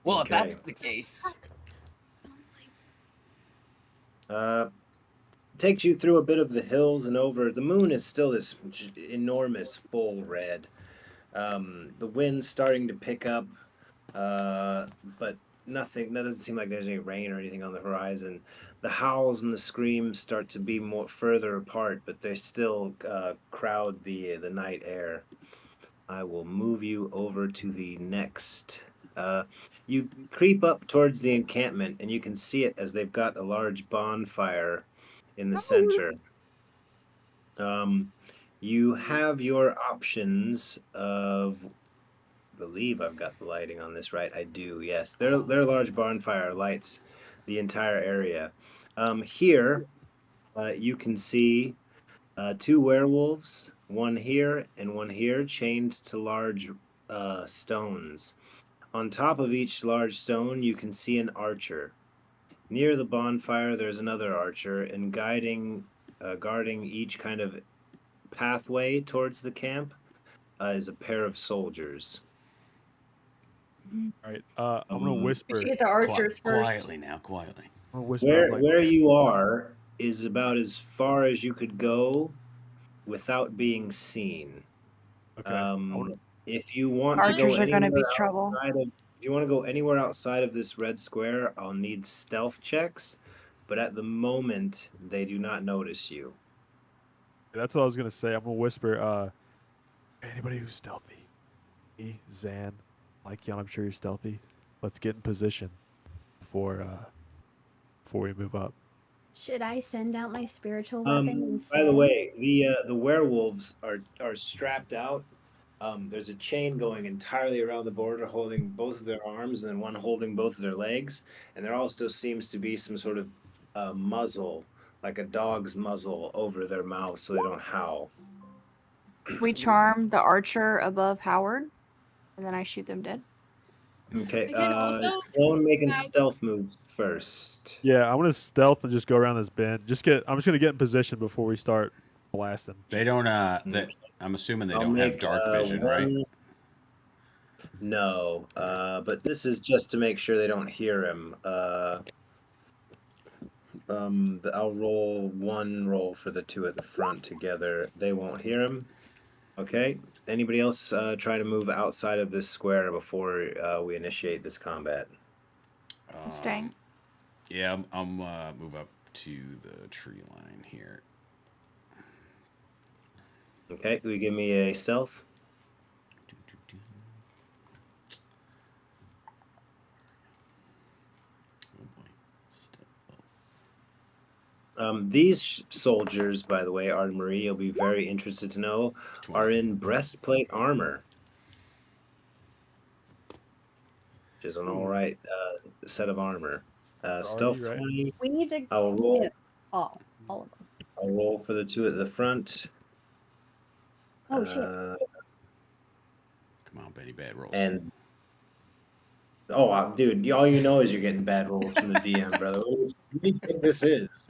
Well, Okay. if that's the case, Takes you through a bit of the hills and over. The moon is still this enormous full red. The wind's starting to pick up, but nothing. That doesn't seem like there's any rain or anything on the horizon. The howls and the screams start to be more further apart, but they still crowd the night air. I will move you over to the next. You creep up towards the encampment, and you can see it as they've got a large bonfire in the center. You have your options of. I believe I've got the lighting on this right. I do. Yes, their large bonfire lights the entire area. Here, you can see two werewolves, one here and one here, chained to large stones. On top of each large stone, you can see an archer. Near the bonfire, there's another archer, and guarding each kind of pathway towards the camp is a pair of soldiers. All right. I'm gonna We whisper. should get the archers first. Quietly now, quietly. I'm gonna whisper. I'm like, Where you are is about as far as you could go without being seen. okay. I wanna- If you want to Archers go are gonna be anywhere trouble. outside of, if you want to go anywhere outside of this red square, I'll need stealth checks. But at the moment, they do not notice you. That's what I was gonna say. I'm gonna whisper. Anybody who's stealthy, me, Zan, Lykion, I'm sure you're stealthy. Let's get in position before we move up. Should I send out my spiritual weapon instead? By the way, the werewolves are strapped out. There's a chain going entirely around the border, holding both of their arms, and then one holding both of their legs. And there also seems to be some sort of muzzle, like a dog's muzzle, over their mouth, so they don't howl. We charm the archer above Howard, and then I shoot them dead. Okay. We can also Sloan making have- stealth moves first. Yeah, I'm gonna stealth and just go around this bend. I'm just gonna get in position before we start blasting. They don't. I'm assuming they I'll don't have make, dark vision, right? No, but this is just to make sure they don't hear him. I'll roll one roll for the two at the front together. They won't hear him. Okay. Anybody else try to move outside of this square before we initiate this combat? I'm staying. Yeah, I'll move up to the tree line here. Okay. Will you give me a stealth? Oh boy. Stealth. These soldiers, by the way, Art Marie, you'll be very interested to know, are in breastplate armor, which is an all right set of armor. Stealth right? 20. We need to I'll roll. get all of them. I'll roll for the two at the front. Oh shit. Uh, Come on, Betty, bad rolls. and dude, all you know is you're getting bad rolls from the DM, brother. What do you think this is?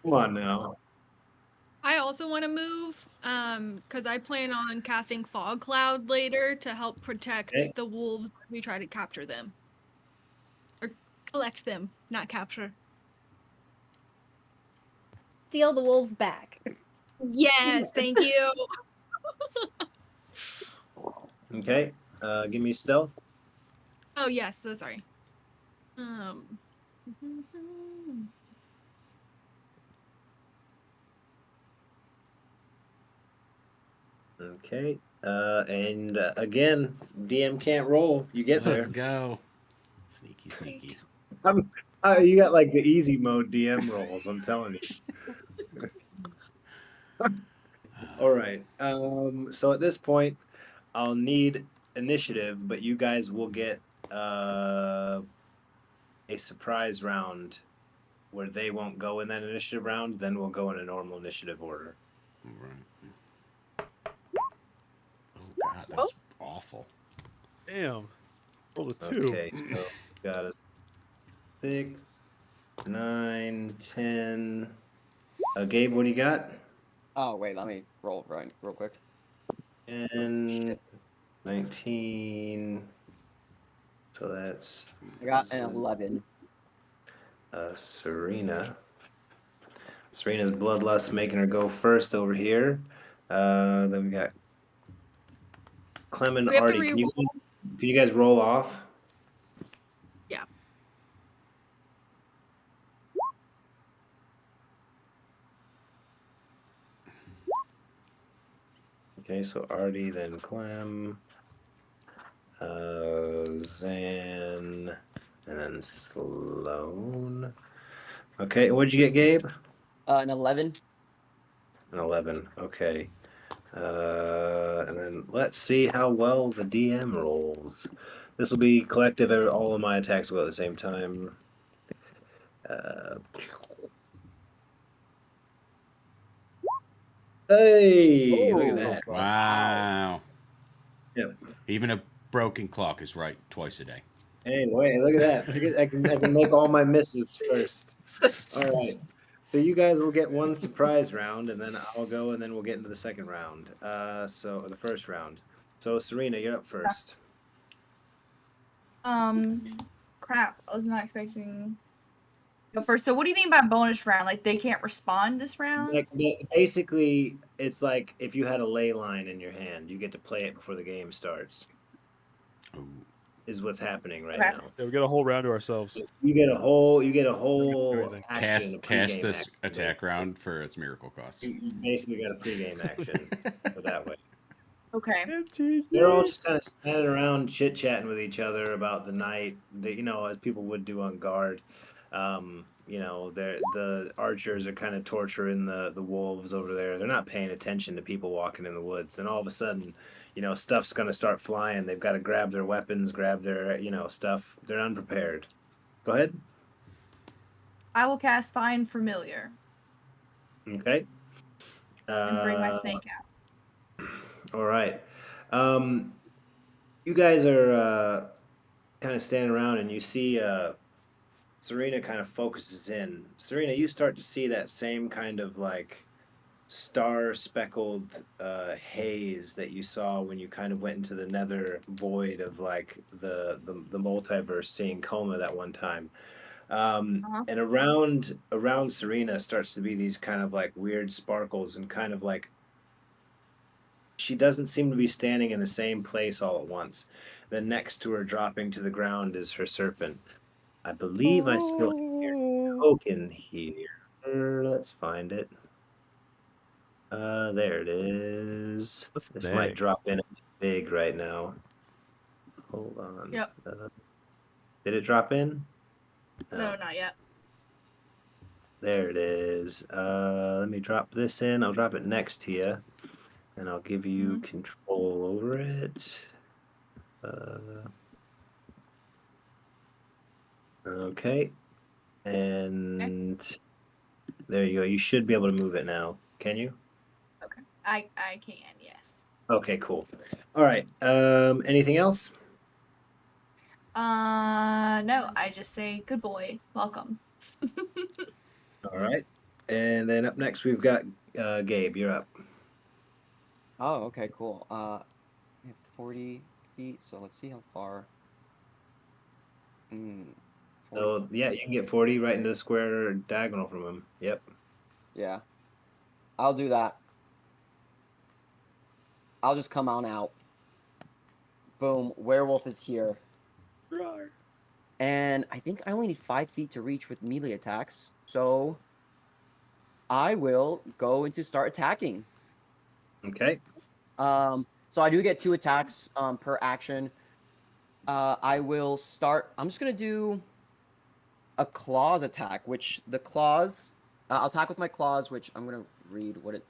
Come on now. I also want to move because I plan on casting Fog Cloud later to help protect Okay. the wolves as we try to capture them. Or collect them, not capture. Steal the wolves back. Yes, thank you. Okay. Give me stealth. Oh, yes, so sorry. Okay. And again, DM can't roll. You get there. Let's go. Sneaky, sneaky. You got like the easy mode DM rolls. I'm telling you. All right. So at this point, I'll need initiative, but you guys will get a surprise round where they won't go in that initiative round. Then we'll go in a normal initiative order. All right. Oh god, that's awful. Damn. Roll a 2. Okay, so got a 6, 9, 10. Gabe, what do you got? Oh wait, let me roll real quick. 10, 19. So that's I got an 11. Serena. Serena's bloodlust making her go first over here. Then we got Clem and We have to Artie. Can you guys roll off? Yeah. Okay, so Artie, then Clem, Zan, and then Sloan. Okay, what'd you get, Gabe? An 11. An 11. Okay. And then let's see how well the DM rolls. This will be collective. All of my attacks will go at the same time. Hey, look at that. Wow. Yep. Even a broken clock is right twice a day. Hey, wait, look at that. I can make all my misses first. All right. So you guys will get one surprise round, and then I'll go, and then we'll get into the second round. So the first round. So Serena, you're up first. Crap. I was not expecting. Go first. So what do you mean by bonus round? Like they can't respond this round? Like basically, it's like if you had a ley line in your hand, you get to play it before the game starts. Ooh. Is what's happening right Okay. now. Yeah, we get a whole round to ourselves. You get a whole Everything. action. Cast this attack round for its miracle cost. You basically got a pregame action for that way. Okay. They're all just kind of standing around chit chatting with each other about the night. As people would do on guard. The archers are kind of torturing the wolves over there. They're not paying attention to people walking in the woods. And all of a sudden, stuff's going to start flying. They've got to grab their weapons, grab their, stuff. They're unprepared. Go ahead. I will cast Find Familiar Okay. and bring my snake out. All right. You guys are kind of standing around, and you see Serena kind of focuses in. Serena, you start to see that same kind of like star speckled haze that you saw when you kind of went into the nether void of like the multiverse, seeing Coma that one time. And around Serena starts to be these kind of like weird sparkles, and kind of like she doesn't seem to be standing in the same place all at once. Then next to her, dropping to the ground, is her serpent. I believe I still hear a token here. Let's find it. There it is. This might drop in big right now. Hold on. Yep. Did it drop in? No, not yet. There it is. Let me drop this in. I'll drop it next to you, and I'll give you control over it. Okay. And there you go. You should be able to move it now. Can you? Okay. I can, yes. Okay, cool. All right. Anything else? No, I just say good boy. Welcome. All right. And then up next we've got Gabe. You're up. Oh, okay, cool. We have 40 feet, so let's see how far. 40 So yeah, you can get 40 right into the square diagonal from him. Yep. Yeah. I'll do that. I'll just come on out. Boom. Werewolf is here. Right. And I think I only need 5 feet to reach with melee attacks. So I will go into start attacking. Okay. So I do get 2 attacks per action. I will start. I'm just gonna do a claws attack, which the claws. I'll attack with my claws, which I'm gonna read what it.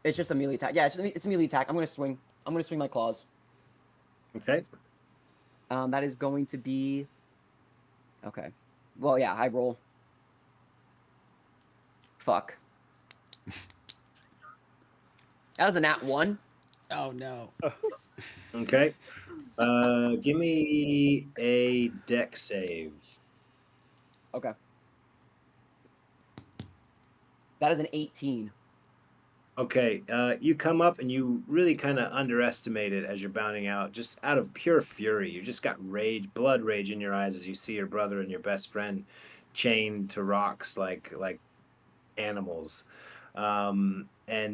It's just a melee attack. Yeah, it's a melee attack. I'm gonna swing. I'm gonna swing my claws. Okay. That is going to be. Okay. Well, yeah, I roll. Fuck. That was a nat 1. Oh no. Okay. Give me a deck save. Okay. That is an 18. Okay, you come up and you really kind of underestimate it as you're bounding out, just out of pure fury. You just got rage, blood rage in your eyes as you see your brother and your best friend chained to rocks like animals, and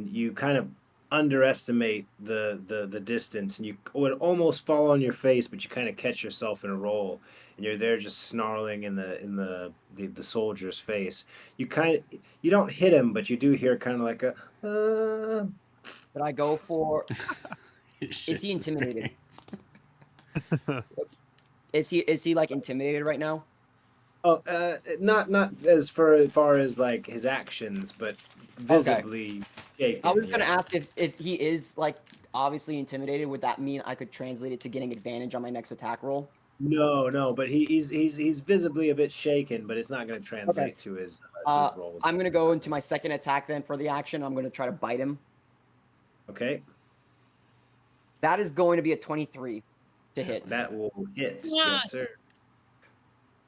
you kind of underestimate the distance, and you would almost fall on your face, but you kind of catch yourself in a roll, and you're there just snarling in the soldier's face. You don't hit him, but you do hear kind of like a Should I go for? He Is shits he his intimidated? pants. Is he like intimidated right now? Oh, not as far as like his actions, but visibly shaken. I was gonna yes. ask if he is like obviously intimidated. Would that mean I could translate it to getting advantage on my next attack roll? No, but he's visibly a bit shaken, but it's not going to translate to his rolls. I'm gonna go into my second attack then for the action. I'm gonna try to bite him. Okay, That is going to be a 23 to hit. that will hit. Yes. Yes, sir.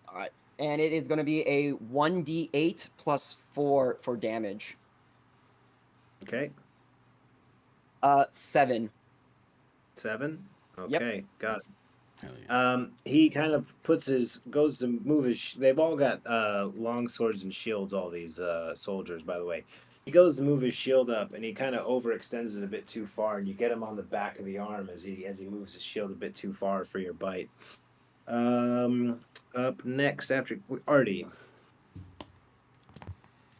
All right, and it is going to be a 1d8 plus 4 for damage. Okay, 7. 7. Yep. Okay, got it. Hell yeah. He kind of goes to move his. They've all got long swords and shields. All these soldiers, by the way. He goes to move his shield up, and he kind of overextends it a bit too far, and you get him on the back of the arm as he moves his shield a bit too far for your bite. Up next after Artie.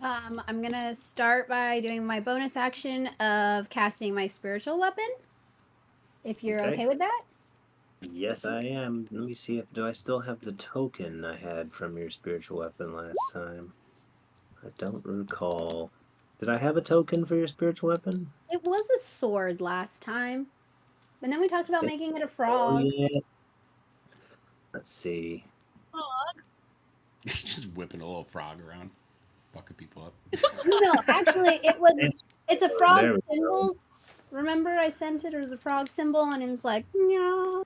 I'm gonna start by doing my bonus action of casting my spiritual weapon. If you're okay with that. Yes, I am. Let me see if do I still have the token I had from your spiritual weapon last time. I don't recall. Did I have a token for your spiritual weapon? It was a sword last time. And then we talked about It's- making it a Oh, frog. yeah. Let's see. Just whipping a little frog around, fucking people up. No, actually, it's a frog There we go. symbol. Remember, I sent it as a frog symbol, and it was like, no.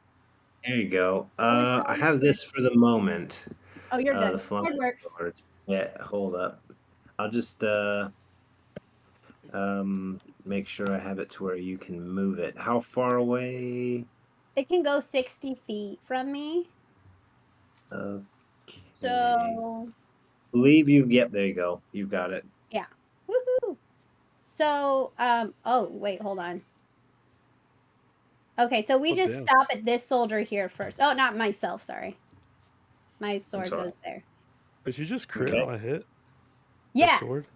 There you go. I have this for the moment. Oh, you're The good. flying Hard works. sword. Yeah, hold up. I'll just make sure I have it to where you can move it. How far away? It can go 60 feet from me. Okay. So, Believe you. Yep, there you go. You've got it. yeah. Woohoo! So, oh, wait, hold on. Okay, so we Oh, just damn. stop at this soldier here first. Oh, not myself, sorry. My sword sorry. goes there. Did you just crit Okay. on a hit? Yeah. Sword?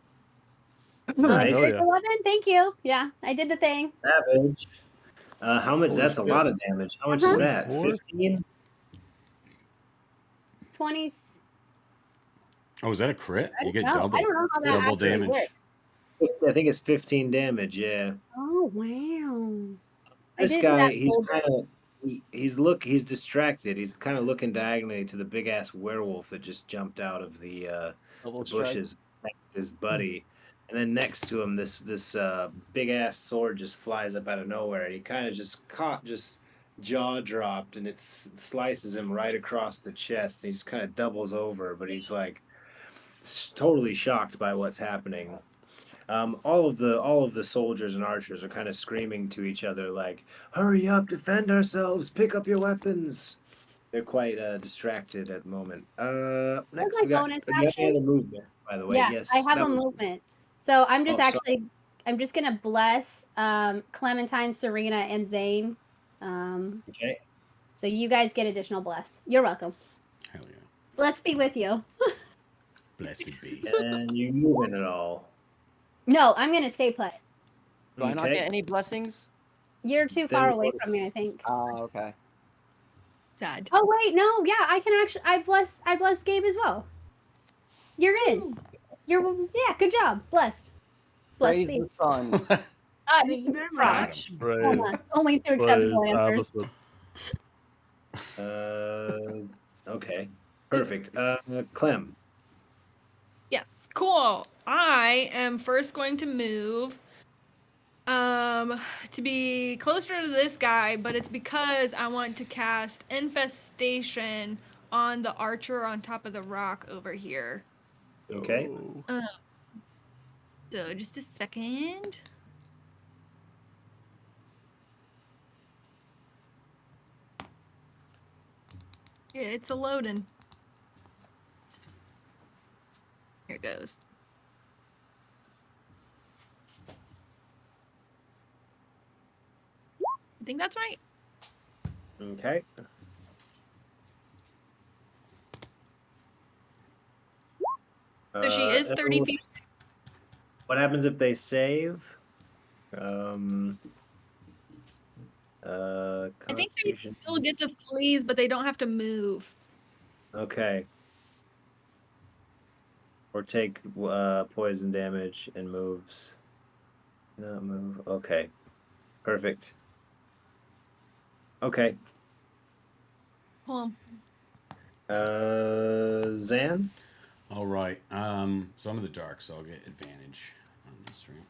Nice. Hell yeah. Spiritual weapon, thank you. Yeah, I did the thing. Savage. How much? Holy That's a shit. lot of damage. How much Uh-huh. is that? 24? 15? 20. Oh, is that a crit? I You don't get know. double. I don't know how that double actually damage. works. I think it's 15 damage. Yeah. Oh, wow. This I did guy, that he's soldier. kind of he's distracted. He's kind of looking diagonally to the big ass werewolf that just jumped out of the bushes, his buddy. And then next to him, this big ass sword just flies up out of nowhere, and he kind of just jaw dropped, and it slices him right across the chest. And he just kind of doubles over, but he's like totally shocked by what's happening. All of the soldiers and archers are kind of screaming to each other like, "Hurry up! Defend ourselves! Pick up your weapons!" They're quite distracted at the moment. Next my we got. bonus Do you have any action? other movement, by the way? Yeah, Yes, I have that a was- movement. So I'm just Oh, sorry. I'm just gonna bless Clementine, Serena, and Zane. Okay. So you guys get additional bless. You're welcome. Hell yeah. Let's be with you. Blessed be. And you moving at all? No, I'm gonna stay put. Do I not get any blessings? You're too Then far we away go to- from me, I think. Oh, okay. Sad. Oh wait, no, yeah, I can actually I bless Gabe as well. You're in. Yeah, good job. Blessed. Blessed Praise be. the sun. Thank you very frog. much. Praise, Almost. Only two acceptable praise answers. Abbasid. Okay. Perfect. Clem. Yes, cool. I am first going to move to be closer to this guy, but it's because I want to cast Infestation on the archer on top of the rock over here. Okay. Oh. So just a second. Yeah, it's a loading. Here it goes. I think that's right. Okay. So she is 30 everyone- feet. What happens if they save? I think they Constitution. still get the fleas, but they don't have to move. Okay. Or take poison damage and moves. Not move. Okay. Perfect. Okay. Cool. Zan? All right. So I'm in the dark, so I'll get advantage on this stream.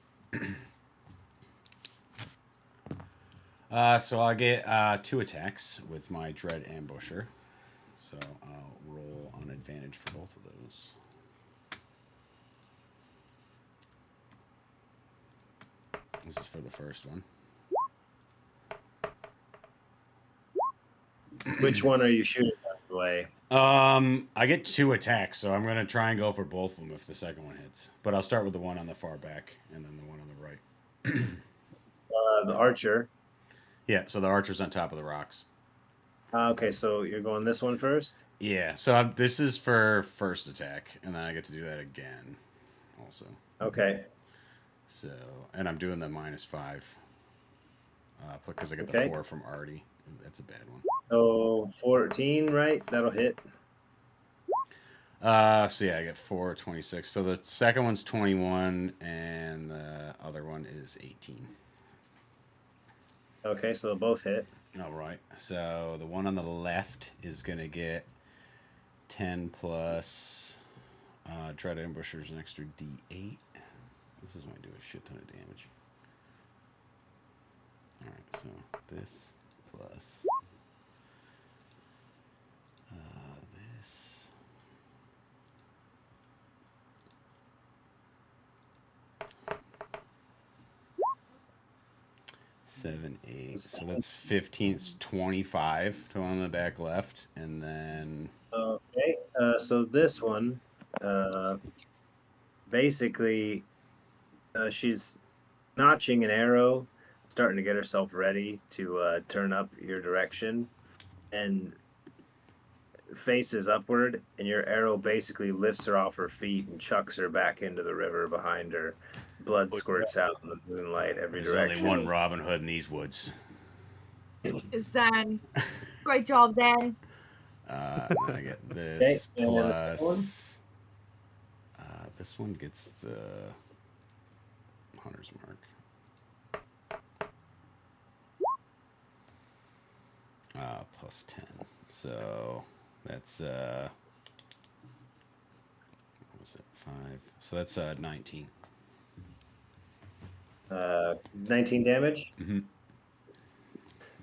So I'll get 2 attacks with my Dread Ambusher. So I'll roll on advantage for both of those. This is for the first one. Which one are you shooting, by the way? I get 2 attacks, so I'm gonna try and go for both of them if the second one hits. But I'll start with the one on the far back and then the one on the right. The archer. Yeah, so the archer's on top of the rocks. Okay, so you're going this one first? Yeah, so this is for first attack, and then I get to do that again, also. Okay. So, and I'm doing the -5, because I get Okay. the 4 from Artie. That's a bad one. So 14, right? That'll hit. So yeah, I get 4, 26. So the second one's 21, and the other one is 18. Okay, so they'll both hit. All right. So the one on the left is gonna get 10 plus Dread Ambusher's an extra D8. This is going to do a shit ton of damage. All right, so this plus this. Seven, 8. So that's 15. It's 25 to on the back left, and then. Okay, so this one, basically, she's notching an arrow, starting to get herself ready to turn up your direction, and faces upward, and your arrow basically lifts her off her feet and chucks her back into the river behind her. Blood squirts out in the moonlight every There's direction. only one Robin Hood in these woods. Zen. Great job, Zen. And then I get this Okay, and then the second one? plus. This one gets the Hunter's Mark. Plus 10. So that's what was it? 5. So that's 19. 19 damage. Mm-hmm.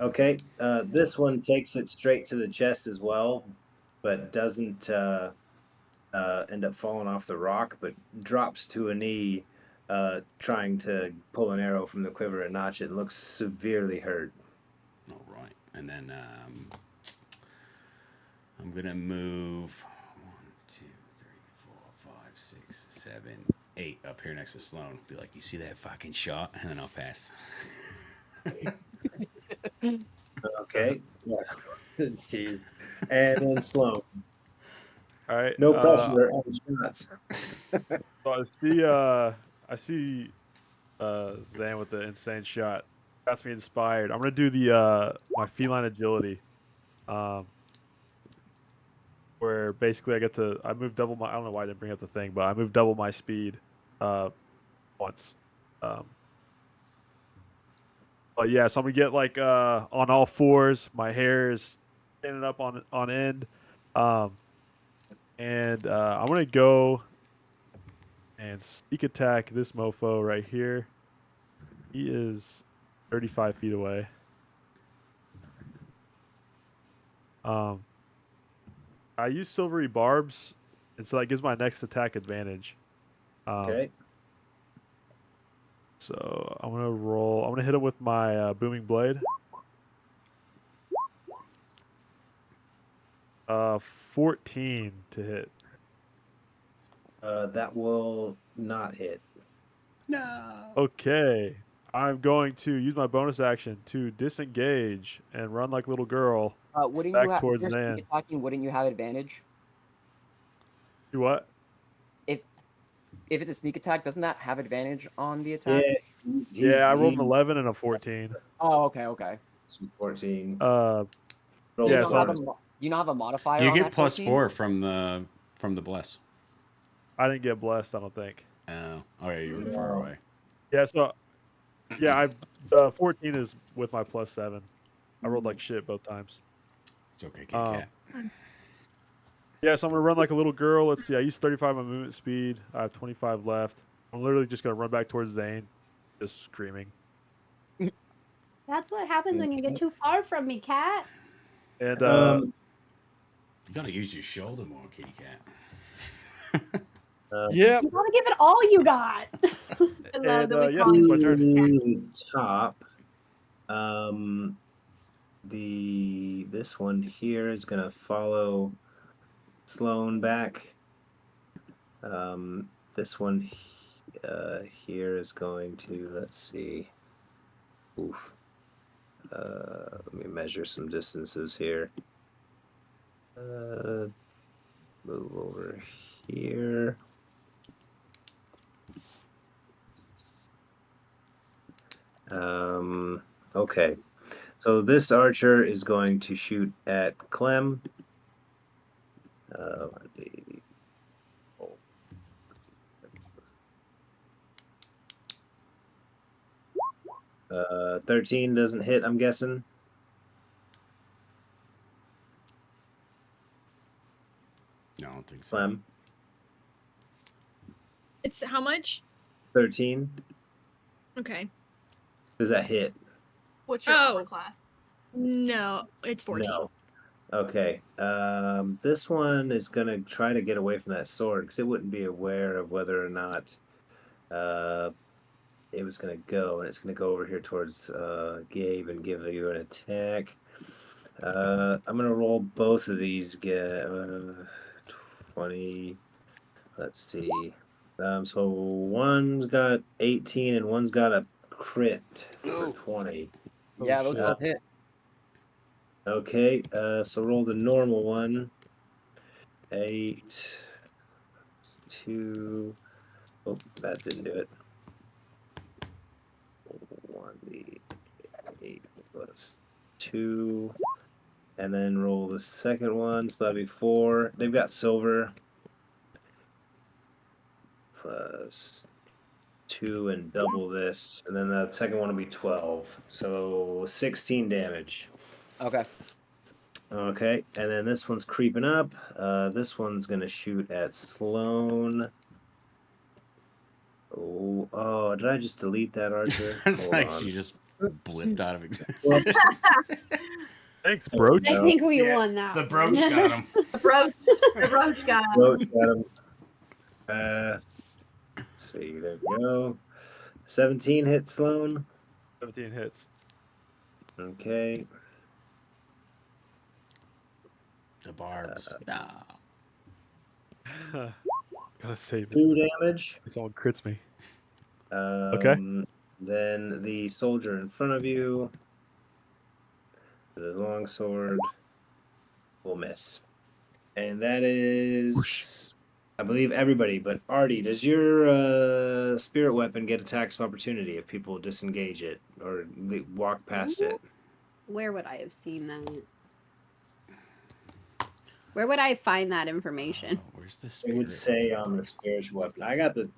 Okay, this one takes it straight to the chest as well, but doesn't end up falling off the rock, but drops to a knee, trying to pull an arrow from the quiver and notch it, and looks severely hurt. All right, and then I'm gonna move 1, 2, 3, 4, 5, 6, 7, 8 up here next to Sloan. Be like, you see that fucking shot, and then I'll pass. Okay, yeah, jeez, and then Sloan. All right. No pressure on the shots. So I see Zan with the insane shot. That's me inspired. I'm gonna do the my feline agility, where basically I move double my. I don't know why I didn't bring up the thing, but I move double my speed, once. But yeah, so I'm gonna get like on all fours. My hair is standing up on end, and I'm gonna go and sneak attack this mofo right here. He is 35 feet away. I use silvery barbs, and so that gives my next attack advantage. Okay. So I'm gonna roll. I'm gonna hit him with my booming blade. 14 to hit. That will not hit. No. Okay. I'm going to use my bonus action to disengage and run like a little girl Wouldn't back you have, towards if you're Zan. sneak attacking, wouldn't you have advantage? Do what? If it's a sneak attack, doesn't that have advantage on the attack? Yeah, Yeah, I rolled an 11 and a 14. Oh, okay. 14. Uh, Do Yeah, you, so not have a, you not have a modifier You on get that plus 14? 4 from the bless. I didn't get blessed. I don't think. Oh, yeah, you were far No. away. Yeah, so yeah, 14 is with my plus 7. I rolled like shit both times. It's okay, Kit Kat. Yeah, so I'm gonna run like a little girl. Let's see. I used 35 on movement speed. I have 25 left. I'm literally just gonna run back towards Zane, just screaming. That's what happens when you get too far from me, cat. And You gotta use your shoulder more, Kitty Cat. yeah, You gotta give it all you got. I love that we yeah, call it's you my turn. To top. This one here is gonna follow Sloan back. This one here is going to, let's see. Oof. Let me measure some distances here. Move over here. Okay. So this archer is going to shoot at Clem. 13 doesn't hit, I'm guessing. No, I don't think so. Clem. It's how much? 13. Okay. Does that hit? What's your Oh. armor class? No, it's 14. No. Okay. This one is gonna try to get away from that sword because it wouldn't be aware of whether or not it was gonna go, and it's gonna go over here towards Gabe and give you an attack. I'm gonna roll both of these. Get 20. Let's see. So one's got 18 and one's got a crit for 20. Yeah, those shit. both hit. Okay, so roll the normal one. 8, 2. Oh, that didn't do it. 1d8 plus 2. And then roll the second one, so that'd be 4. They've got silver. Plus 2 and double this. And then the second one will be 12. So 16 damage. Okay. Okay, and then this one's creeping up. This one's gonna shoot at Sloan. Oh, did I just delete that archer? It's Hold like on. she just blipped out of existence. Whoops. Thanks, Broach. I No. think we Yeah, won that. The one. brooch got him. The brooch guy. Roach got him. Let's see, there we go. 17 hit Sloan. 17 hits. Okay. The barbs. Gotta save it. 2 damage. Someone crits me. Then the soldier in front of you, the longsword, will miss. And that is, Whoosh. I believe, everybody. But Artie, does your spirit weapon get attacks of opportunity if people disengage it or walk past it? Where would I have seen that? Where would I find that information? Where's this? It would say on the spiritual weapon. I got the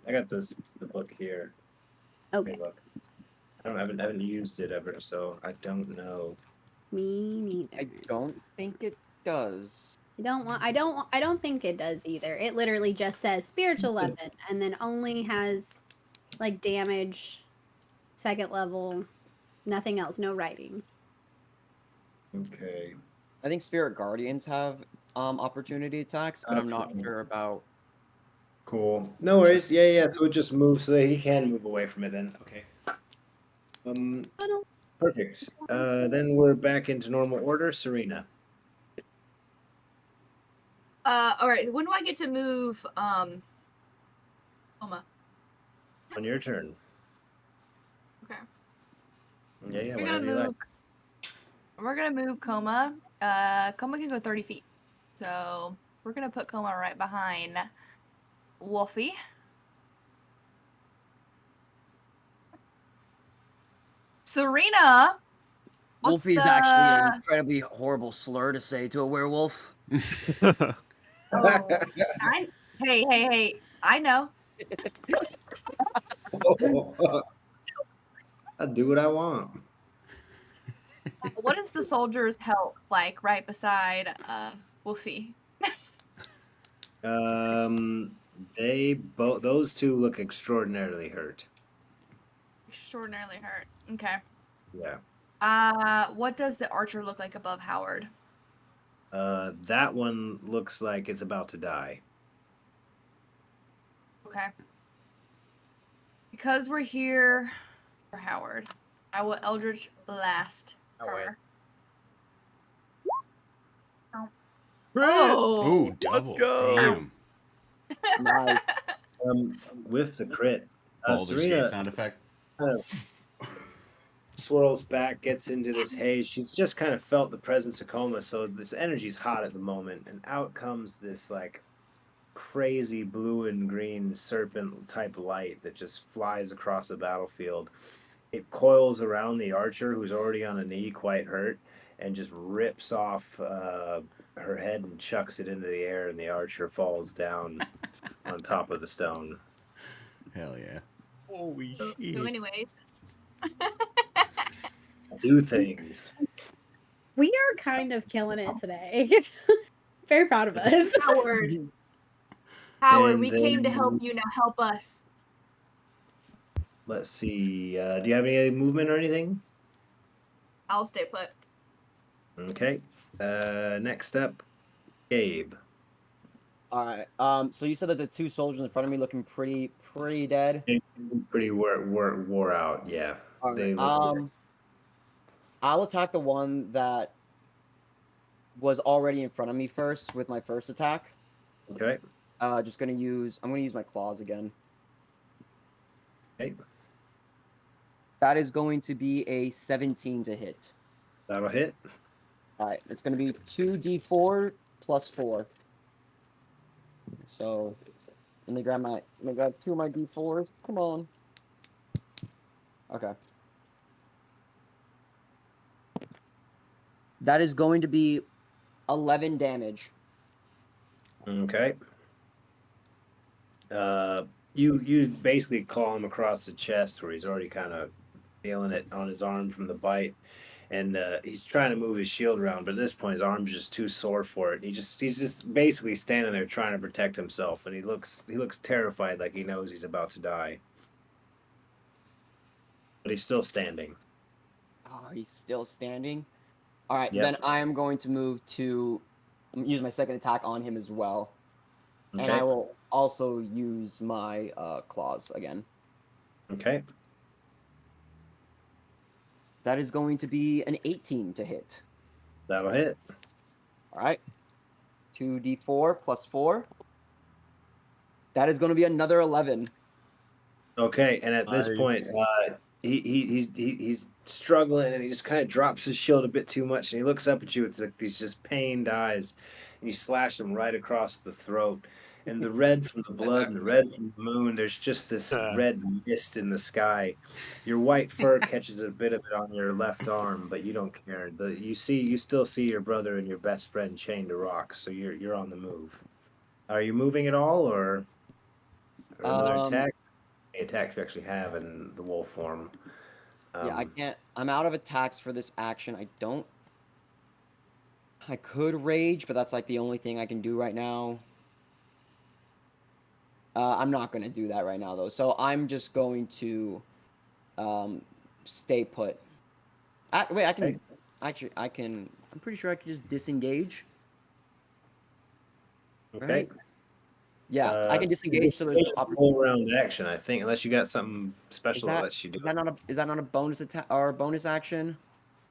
book here. Okay. Hey, look. I haven't used it ever, so I don't know. Me neither. I don't think it does. I don't think it does either. It literally just says spiritual weapon and then only has like damage, second level, nothing else, no writing. Okay. I think Spirit Guardians have opportunity attacks, but I'm not Okay. sure about. Cool. No worries. Yeah. So it just moves so that he can move away from it then. Okay. Perfect. Then we're back into normal order. Serena. All right. When do I get to move? Oma. On your turn. Okay. Yeah. We're Whenever gonna you like. move. We're gonna move Coma. Coma can go 30 feet, so we're gonna put Coma right behind Wolfie. Serena. What's Wolfie is the... actually an incredibly horrible slur to say to a werewolf. Oh, hey. I know. I do what I want. What is the soldier's health like right beside Wolfie? Those two look extraordinarily hurt. Extraordinarily hurt. Okay. Yeah. What does the archer look like above Howard? That one looks like it's about to die. Okay. Because we're here for Howard, I will Eldritch Blast her. Oh! Ooh, double. go. Damn. Nice. With the crit, Baldur's Gate Serena sound effect. kind of swirls back, gets into this haze. She's just kind of felt the presence of coma, so this energy's hot at the moment, and out comes this like crazy blue and green serpent type light that just flies across the battlefield. It coils around the archer, who's already on a knee, quite hurt, and just rips off her head and chucks it into the air, and the archer falls down on top of the stone. Hell yeah. Holy So shit. anyways. Do things. We are kind of killing it today. Very proud of us. Howard, And we came to then- help you, now help us. Let's see. Do you have any movement or anything? I'll stay put. Okay. Next up, Gabe. All right. So you said that the two soldiers in front of me looking pretty dead. Pretty wore out. Yeah. All They right. look I'll attack the one that was already in front of me first with my first attack. okay. I'm gonna use my claws again. Okay. That is going to be a 17 to hit. That'll hit. All right, it's gonna be 2d4 plus 4. So let me grab two of my d4s. Come on. Okay. That is going to be 11 damage. Okay. You basically call him across the chest where he's already kind of feeling it on his arm from the bite, and he's trying to move his shield around, but at this point his arm's just too sore for it. He's just basically standing there trying to protect himself, and he looks terrified, like he knows he's about to die. But he's still standing. Oh, he's still standing. All right, Yep. then I am going to move to use my second attack on him as well. Okay. And I will also use my claws again. Okay. That is going to be an 18 to hit. That'll hit. All right. 2d4 plus 4. That is going to be another 11. Okay, and at this Nice. point, he's struggling, and he just kind of drops his shield a bit too much, and he looks up at you with like these just pained eyes, and you slash him right across the throat. And the red from the blood and the red from the moon, there's just this red mist in the sky. Your white fur catches a bit of it on your left arm, but you don't care. You still see your brother and your best friend chained to rocks, so you're on the move. Are you moving at all, or another attack? Any attacks you actually have in the wolf form? Yeah, I can't. I'm out of attacks for this action. I could rage, but that's like the only thing I can do right now. I'm not going to do that right now, though. So I'm just going to stay put. Wait, I can... Actually, I'm pretty sure I can just disengage. Okay. Right? Yeah, I can disengage. So there's It's a full round action, I think, unless you got something special that lets you do. Is that not a bonus attack or a bonus action?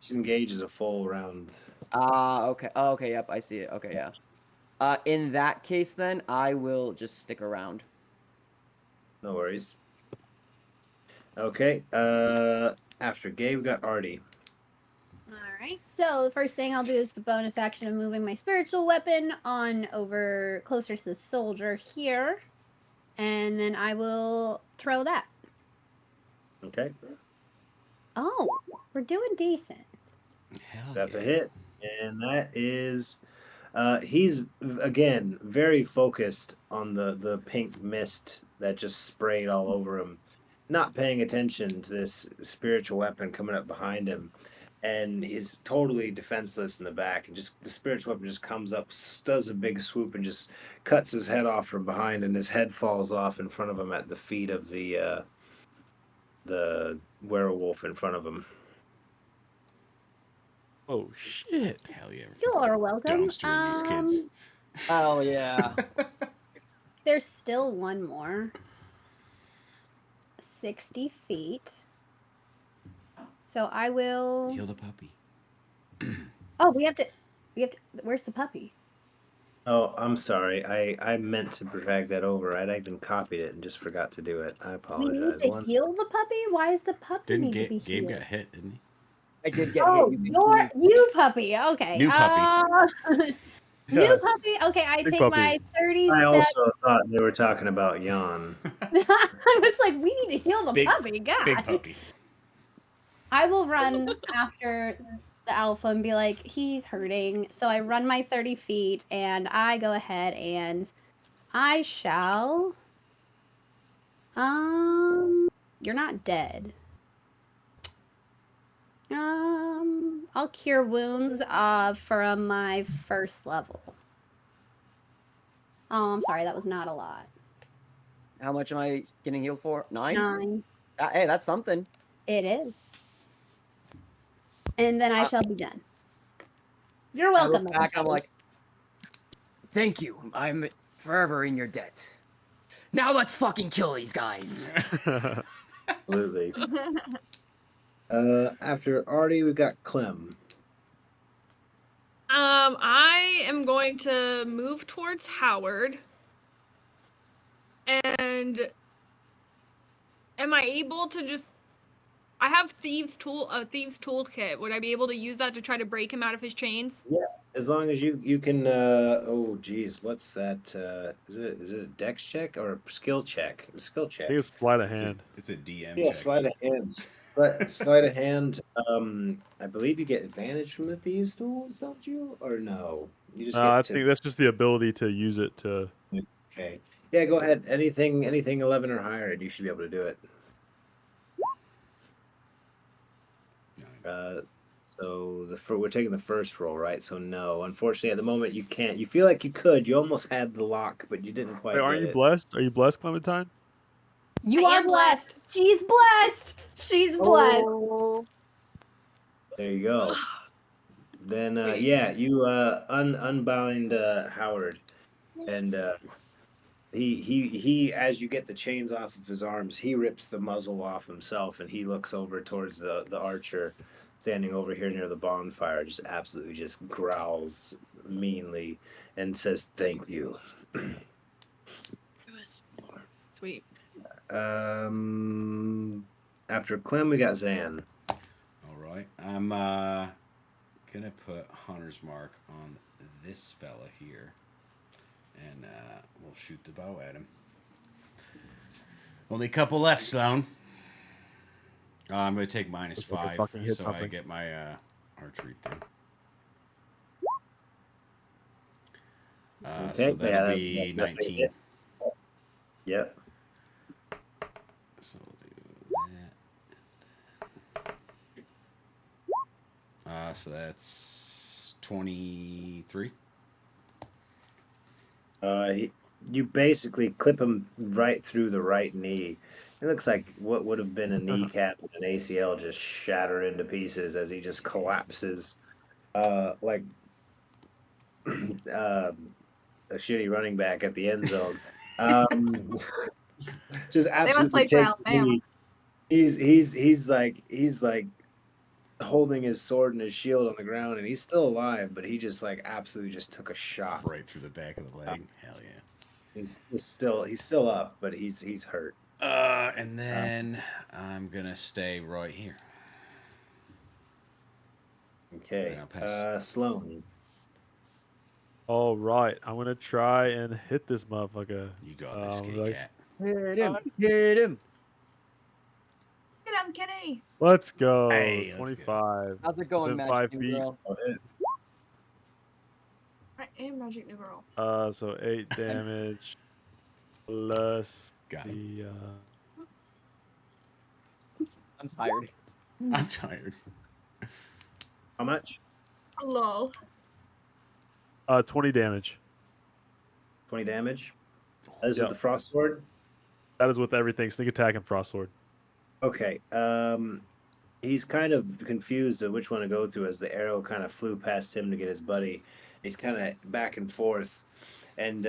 Disengage is a full round. Okay. Oh, okay, yep, I see it. Okay, yeah. In that case, then, I will just stick around. No worries. Okay. After Gabe, we got Artie. Alright, so the first thing I'll do is the bonus action of moving my spiritual weapon on over closer to the soldier here. And then I will throw that. Okay. Oh, we're doing decent. Hell That's yeah. a hit, and that is. He's again very focused on the pink mist that just sprayed all over him, not paying attention to this spiritual weapon coming up behind him, and he's totally defenseless in the back. And just the spiritual weapon just comes up, does a big swoop, and just cuts his head off from behind, and his head falls off in front of him at the feet of the werewolf in front of him. Oh shit! Hell yeah. You are welcome. Dumpstering these kids. Oh yeah. There's still one more. 60 feet. So I will. Heal the puppy. Oh, we have to. Where's the puppy? Oh, I'm sorry. I meant to drag that over. I'd even copied it and just forgot to do it. I We apologize. need to heal the puppy. Why is the puppy Didn't need to be Gabe healed? got hit, didn't he? I did get Oh, hit. you puppy. Okay. New puppy. New Yeah. puppy. Okay, I Big take puppy. my 30 I steps. also thought they were talking about Jan. I was like, we need to heal the Big- puppy. God. Big puppy. I will run after the alpha and be like, he's hurting. So I run my 30 feet and I go ahead and I shall. You're not dead. I'll cure wounds from my first level. Oh, I'm sorry, that was not a lot. How much am I getting healed for? 9? 9. Hey, that's something. It is. And then I shall be done. You're I welcome. look back, I'm like, thank you. I'm forever in your debt. Now let's fucking kill these guys. Absolutely. After Artie, we've got Clem. I am going to move towards Howard. And am I able to just I have thieves toolkit. Would I be able to use that to try to break him out of his chains? Yeah, as long as you can. Oh, geez, what's that? Is it a dex check or a skill check? A skill check. I think it's sleight of hand. It's a DM Yeah, check. sleight of hand. But sleight of hand. I believe you get advantage from the thieves' tools, don't you? Or no? You just I get to. think that's just the ability to use it to. Okay. Yeah, go ahead. Anything 11 or higher, and you should be able to do it. So we're taking the first roll, right? So no, unfortunately, at the moment you can't. You feel like you could. You almost had the lock, but you didn't quite. Wait, aren't get you it. blessed? Are you blessed, Clementine? You I are am blessed. She's blessed. She's blessed. Oh. There you go. Then Wait. yeah, you unbind Howard, and he as you get the chains off of his arms, he rips the muzzle off himself, and he looks over towards the archer standing over here near the bonfire, just absolutely just growls meanly and says thank you. Sweet. After Clem, we got Zan. All right. I'm gonna put Hunter's Mark on this fella here, and we'll shoot the bow at him. Only a couple left, Sloan. I'm gonna take -5, fucking hit so I something. get my archery thing. Okay, So that'll be that's 19. Yep. So we'll do that. So that's 23. You basically clip him right through the right knee. It looks like what would have been a kneecap and an ACL just shatter into pieces as he just collapses, like a shitty running back at the end zone. Just absolutely play for takes a Alabama. knee. He's like holding his sword and his shield on the ground, and he's still alive, but he just like absolutely just took a shot Right through the back of the leg. Hell yeah. He's still up, but he's hurt. And then I'm gonna stay right here. Okay. And I'll pass. Sloan. All right, I'm gonna try and hit this motherfucker. You got this, Kit like- Kat. Hit him. Hit him. Get him. on, Kenny. Let's go. Hey, let's go. 25. How's it going, Within Magic 5 New feet. Girl? Oh, hit. I am Magic New Girl. So 8 damage plus Got the I'm tired. I'm tired. How much? Lol. 20 damage. 20 damage. That is Yep. with the frost sword. That is with everything. Sneak attack and frost sword. Okay. He's kind of confused of which one to go to as the arrow kind of flew past him to get his buddy. He's kind of back and forth, and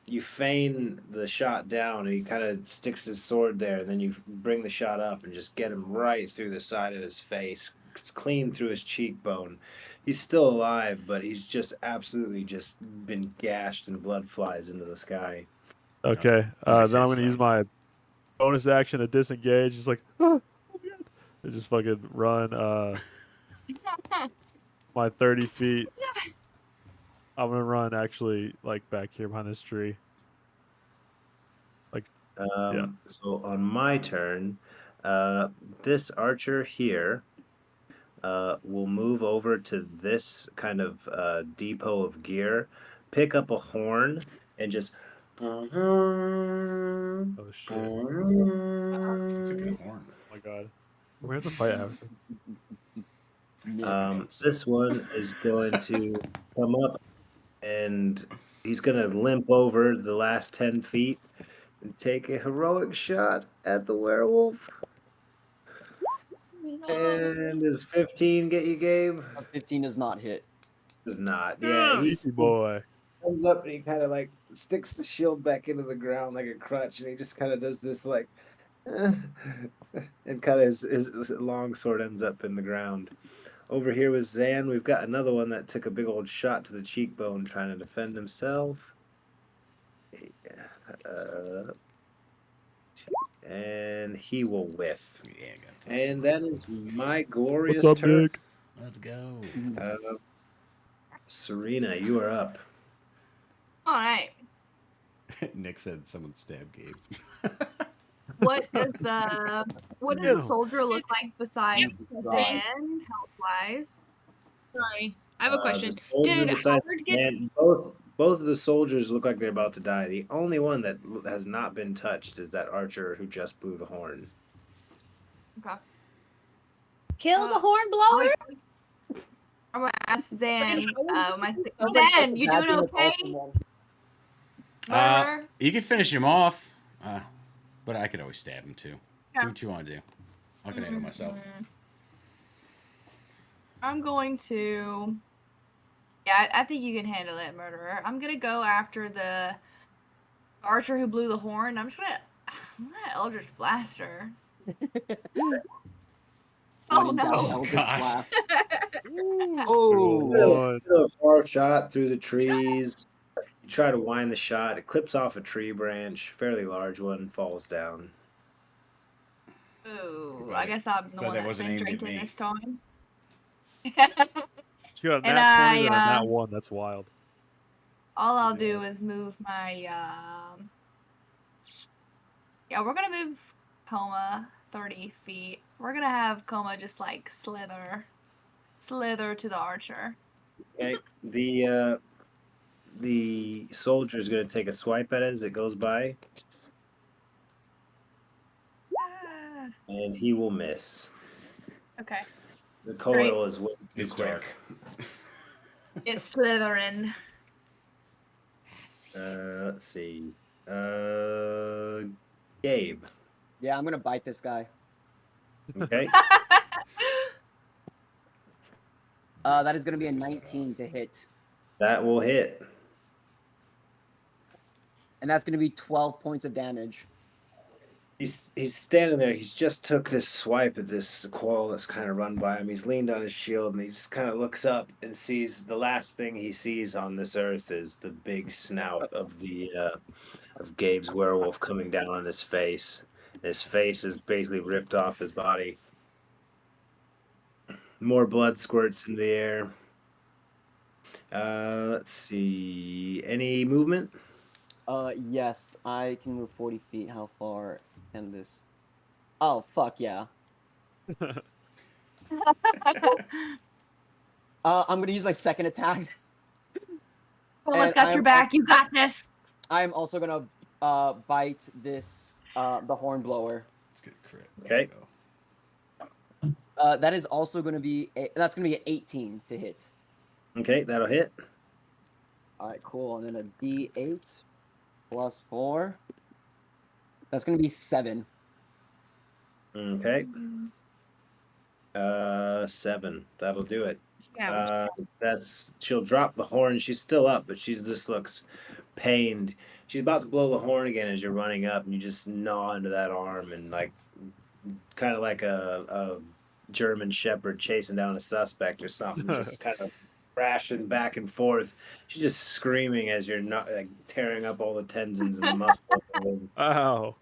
you feign the shot down, and he kind of sticks his sword there. And then you bring the shot up and just get him right through the side of his face, clean through his cheekbone. He's still alive, but he's just absolutely just been gashed, and blood flies into the sky. Okay. Nice Then I'm going to use insight. my bonus action to disengage. Just like, oh my God. And just fucking run my 30 feet. I'm going to run actually like back here behind this tree. Yeah. So on my turn, this archer here will move over to this kind of depot of gear, pick up a horn, and just. Oh shit. Oh It's a good horn. my God. We have to fight Avison. This one is going to come up, and he's going to limp over the last 10 feet and take a heroic shot at the werewolf. No. And is 15 get you, Gabe? 15 does not hit. Does not. Yeah, Easy boy. comes up and he kind of like sticks the shield back into the ground like a crutch, and he just kind of does this like, and kind of his long sword ends up in the ground. Over here with Zan, we've got another one that took a big old shot to the cheekbone trying to defend himself. And he will whiff. Yeah, I got it. And that is my glorious What's up, turn. Nick? Let's go. Serena, you are up. All right. Nick said someone stabbed Gabe. What does the Yeah. soldier look like besides Right. Dan, health wise? Sorry. I have a question. The soldier Did besides Howard get Stan, both of the soldiers look like they're about to die. The only one that has not been touched is that archer who just blew the horn. Okay. Kill the Uh, horn blower. I'm gonna ask Zan. Sounds like Zan, you doing Sebastian is okay? awesome one. Murderer? You can finish him off, but I could always stab him too. Yeah. Do what you want to do. I can handle myself. I'm going to. Yeah, I think you can handle it, murderer. I'm gonna go after the archer who blew the horn. I'm gonna Eldritch Blast her. Oh When in doubt, no! Eldritch God. Blast. Oh, A far shot through the trees. You try to wind the shot. It clips off a tree branch, fairly large one, falls down. Ooh, Glad I it- guess I'm the glad one that that's wasn't been aimed at drinking me. this time. She got a And nat 20 or a I, nat 1. That's wild. All I'll do is move my yeah, we're gonna move Coma 30 feet. We're gonna have Coma just like slither to the archer. Okay. The soldier is going to take a swipe at it as it goes by, Ah, and he will miss. okay. The coil is way too It's quick. dark. It's slithering. Let's see. Gabe. Yeah, I'm gonna bite this guy. Okay. That is gonna be a 19 to hit, That will hit. and that's gonna be 12 points of damage. He's standing there. He's just took this swipe at this coil that's kind of run by him. He's leaned on his shield, and he just kind of looks up and sees the last thing he sees on this earth is the big snout of the of Gabe's werewolf coming down on his face. His face is basically ripped off his body. More blood squirts into the air. Let's see. Any movement? Yes, I can move 40 feet. How far can this? Oh, fuck yeah. I'm gonna use my second attack. Cole's And got your back. You got this. I'm also gonna bite this the hornblower. Let's get a crit. Okay. Let's go. That is also gonna be that's gonna be an 18 to hit. Okay, that'll hit. All right, cool. And then a D8 plus 4. That's gonna be 7. Okay. 7. That'll do it. Yeah. She'll drop the horn. She's still up, but she just looks pained. She's about to blow the horn again as you're running up, and you just gnaw into that arm, and like kind of like a German shepherd chasing down a suspect or something, just kind of crashing back and forth. She's just screaming as you're not like tearing up all the tendons and the muscles. Ow.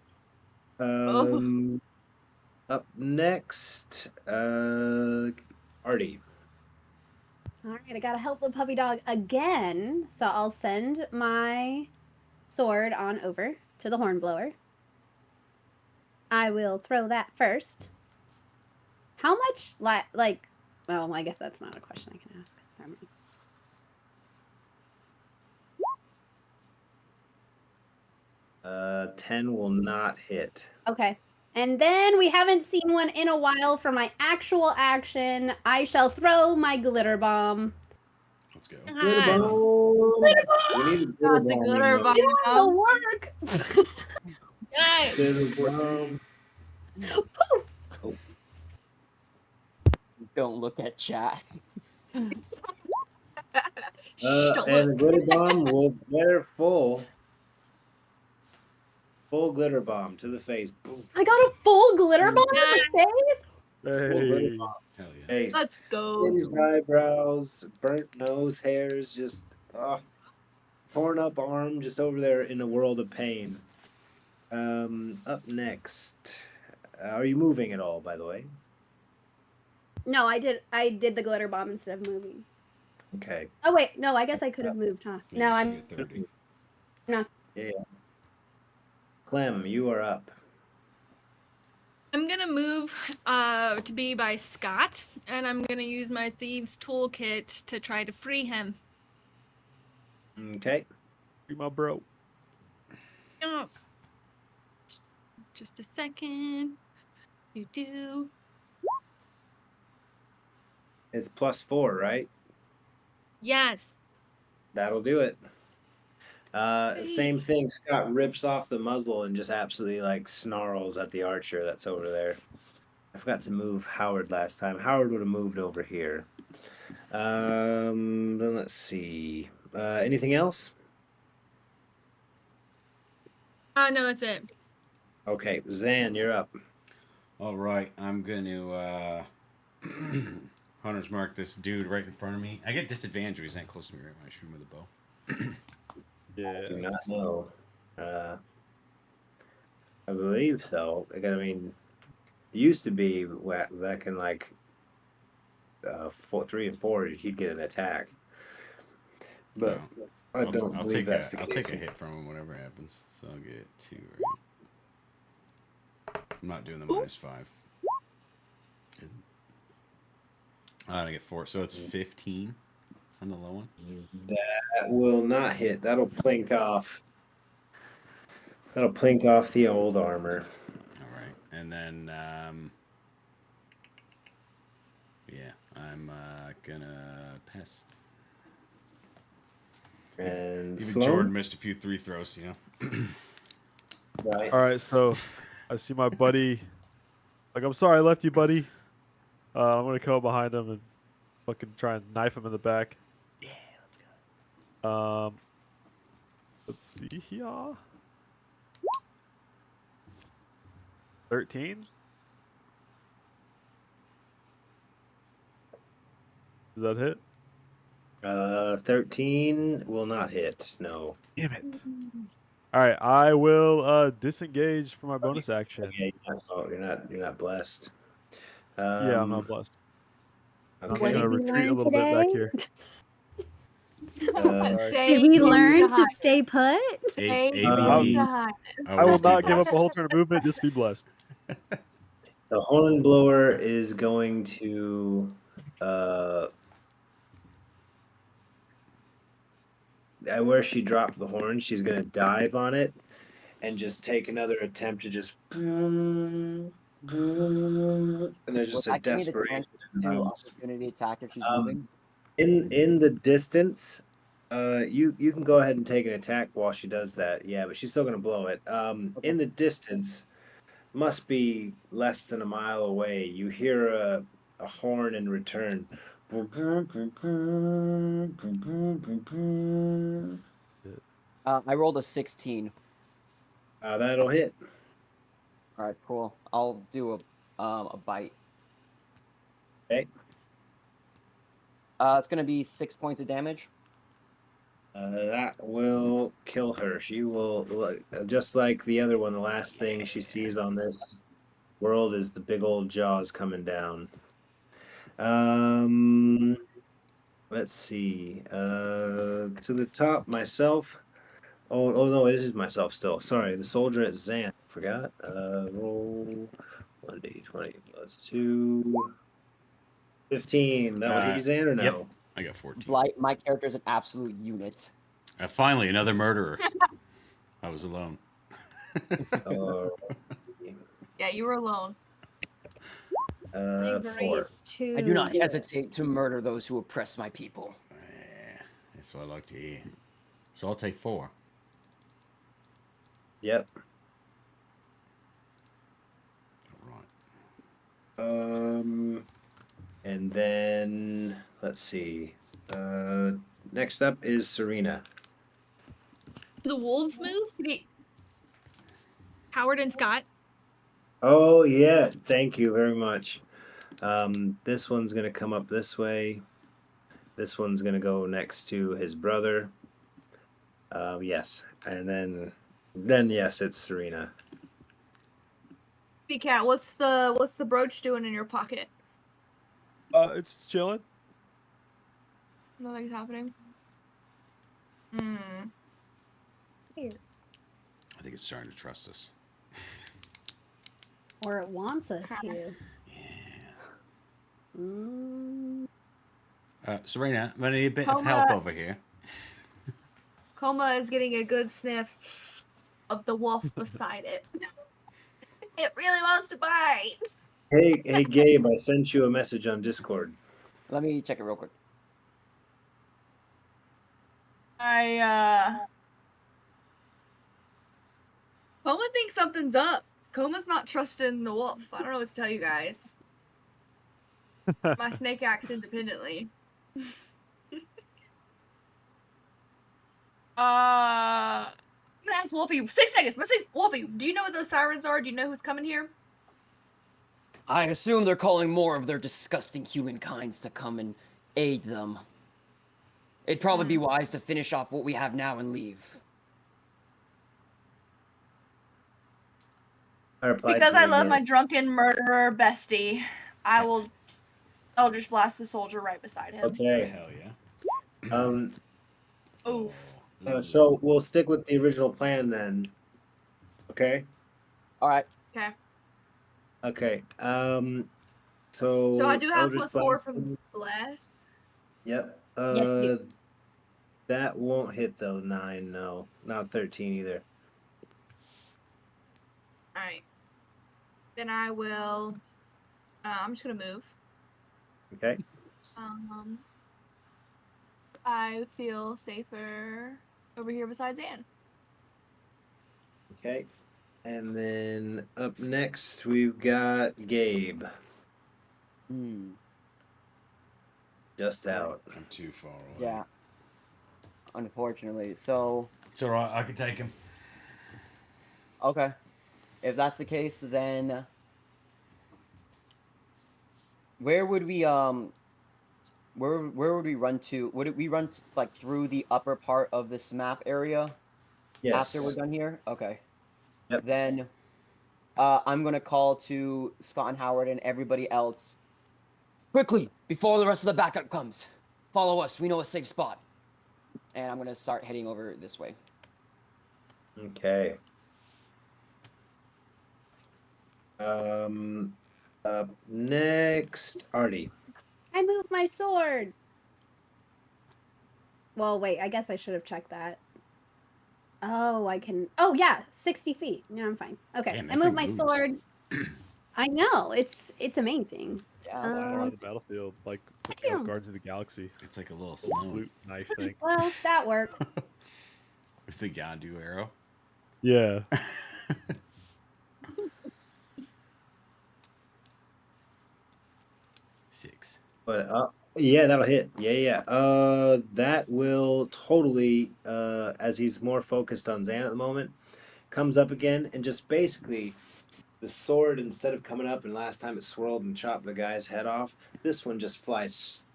Up next, Artie. All right, I gotta help the puppy dog again. So I'll send my sword on over to the hornblower. I will throw that first. How much, like, well, I guess that's not a question I can ask. Never mind. 10 will not hit. Okay. And then we haven't seen one in a while for my actual action. I shall throw my glitter bomb. Let's go. Yes. We need a Got the glitter bomb. Doing the work. Yes. Poof. Don't look at chat. Don't And the glitter bomb will get her full glitter bomb to the face. Boom. I got a full glitter bomb in the face. Full glitter Hey. bomb. Hell yeah. Face. Let's go. Singed eyebrows, burnt nose hairs, just torn up arm, just over there in a world of pain. Up next, are you moving at all? By the way. No, I did the glitter bomb instead of moving. Okay. Oh wait, no, I guess I could have moved, huh? Yeah, No, so I'm you're 30. Clem, you are up. I'm gonna move to be by Scott, and I'm gonna use my thieves toolkit to try to free him. Okay. Be my bro. Yes. Just a second. You do. It's +4, right? Yes. That'll do it. Same thing. Scott rips off the muzzle and just absolutely like snarls at the archer that's over there. I forgot to move Howard last time. Howard would have moved over here. Then let's see. Anything else? No, that's it. Okay, Zan, you're up. All right, I'm going to Hunter's mark this dude right in front of me. I get disadvantage if he's not close to me right when I shoot him with a bow. Yeah. Do not know. I believe so. I mean, it used to be that can like 3 and 4, he'd get an attack. But No. I don't believe that's the I'll case. take a hit from him, whatever happens. So I'll get 2, right? I'm not doing the -5. I get 4, so it's 15 on the low one. That will not hit. That'll plink off. That'll plink off the old armor. All right, and then yeah, I'm gonna pass. And Even Sloan? Jordan missed a few 3 throws, you know. Right. All right, so I see my buddy. Like, I'm sorry I left you, buddy. I'm gonna go behind him and fucking try and knife him in the back. Yeah, let's go. Let's see here. 13. Does that hit? 13 will not hit. No. Damn it. All right, I will disengage for my bonus action. Yeah, you're not blessed. Yeah, I'm not blessed. I'm Okay. What just did gonna we retreat a learn little bit back today? here. Did we learn to stay put? ABB. I will not give up a whole turn of movement. Just be blessed. The hornblower is going to at where she dropped the horn, she's gonna dive on it and just take another attempt to just and there's Will just a that give me the desperation chance in her to eyes. opportunity attack if she's Um, moving? in the distance, you can go ahead and take an attack while she does that. Yeah, but she's still gonna blow it. Okay. In the distance, must be less than a mile away. You hear a horn in return. I rolled a 16. That'll hit. All right, cool. I'll do a bite. Okay. It's gonna be 6 points of damage. That will kill her. She will, just like the other one, the last thing she sees on this world is the big old jaws coming down. Let's see. To the top, myself. Oh no, this is myself still. Sorry, the soldier at Zan. Forgot. Roll 1d20 plus 2. 15. That will hit you, Zan, or no? Yep, I got 14. Blight, my character is an absolute unit. Finally, another murderer. I was alone. Uh, Yeah, you were alone. Four. I do not hesitate to murder those who oppress my people. Yeah, that's what I like to hear. So I'll take 4. Yep. All right. And then let's see. Next up is Serena. The wolves move? Howard and Scott. Oh yeah, thank you very much. This one's gonna come up this way. This one's gonna go next to his brother. Yes, and then yes, it's Serena. Hey, Cat, what's the brooch doing in your pocket? It's chilling. Nothing's happening. Here. I think it's starting to trust us. Or it wants us here. Yeah. Mm. Serena, I'm gonna need a bit of Coma. help over here. Coma is getting a good sniff of the wolf beside it. It really wants to bite. Hey Gabe, I sent you a message on Discord. Let me check it real quick. Coma thinks something's up. Coma's not trusting the wolf. I don't know what to tell you guys. My snake acts independently. I'm gonna ask Wolfie. 6 seconds. Wolfie, do you know what those sirens are? Do you know who's coming here? I assume they're calling more of their disgusting humankinds to come and aid them. It'd probably be wise to finish off what we have now and leave. Because I love my drunken murderer bestie, I'll just blast the soldier right beside him. Okay. Hell yeah. Oof. So we'll stick with the original plan then. Okay. All right. Okay. Okay. So I do have Eldritch +4 Blast. from Bless. Yep. Yes, you do. That won't hit though. 9, no, not 13 either. All right. Then I will. I'm just gonna move. Okay. I feel safer over here beside Zan. Okay. And then up next we've got Gabe. Just out. I'm too far away. Yeah. Unfortunately. So. It's alright, I can take him. Okay. If that's the case, then where would we where would we run to? Would we run like through the upper part of this map area? Yes. After we're done here? Okay. Yep. Then I'm gonna call to Scott and Howard and everybody else. Quickly, before the rest of the backup comes. Follow us, we know a safe spot. And I'm gonna start heading over this way. Okay. Next, Artie. I moved my sword. Well, wait, I guess I should have checked that. Oh, I can. Oh, yeah, 60 feet. No, I'm fine. Okay, Damn, I that moved thing my moves. sword. I know, it's amazing. Yeah, Fly that's around fun. the battlefield like Thank you know, you. Guardians of the Galaxy. It's like a little Little snow flute knife thing. Well, that works. with the Yondu arrow. Yeah. 6. But yeah, that'll hit. Yeah. That will totally as he's more focused on Zan at the moment, comes up again and just basically the sword, instead of coming up and last time it swirled and chopped the guy's head off, this one just flies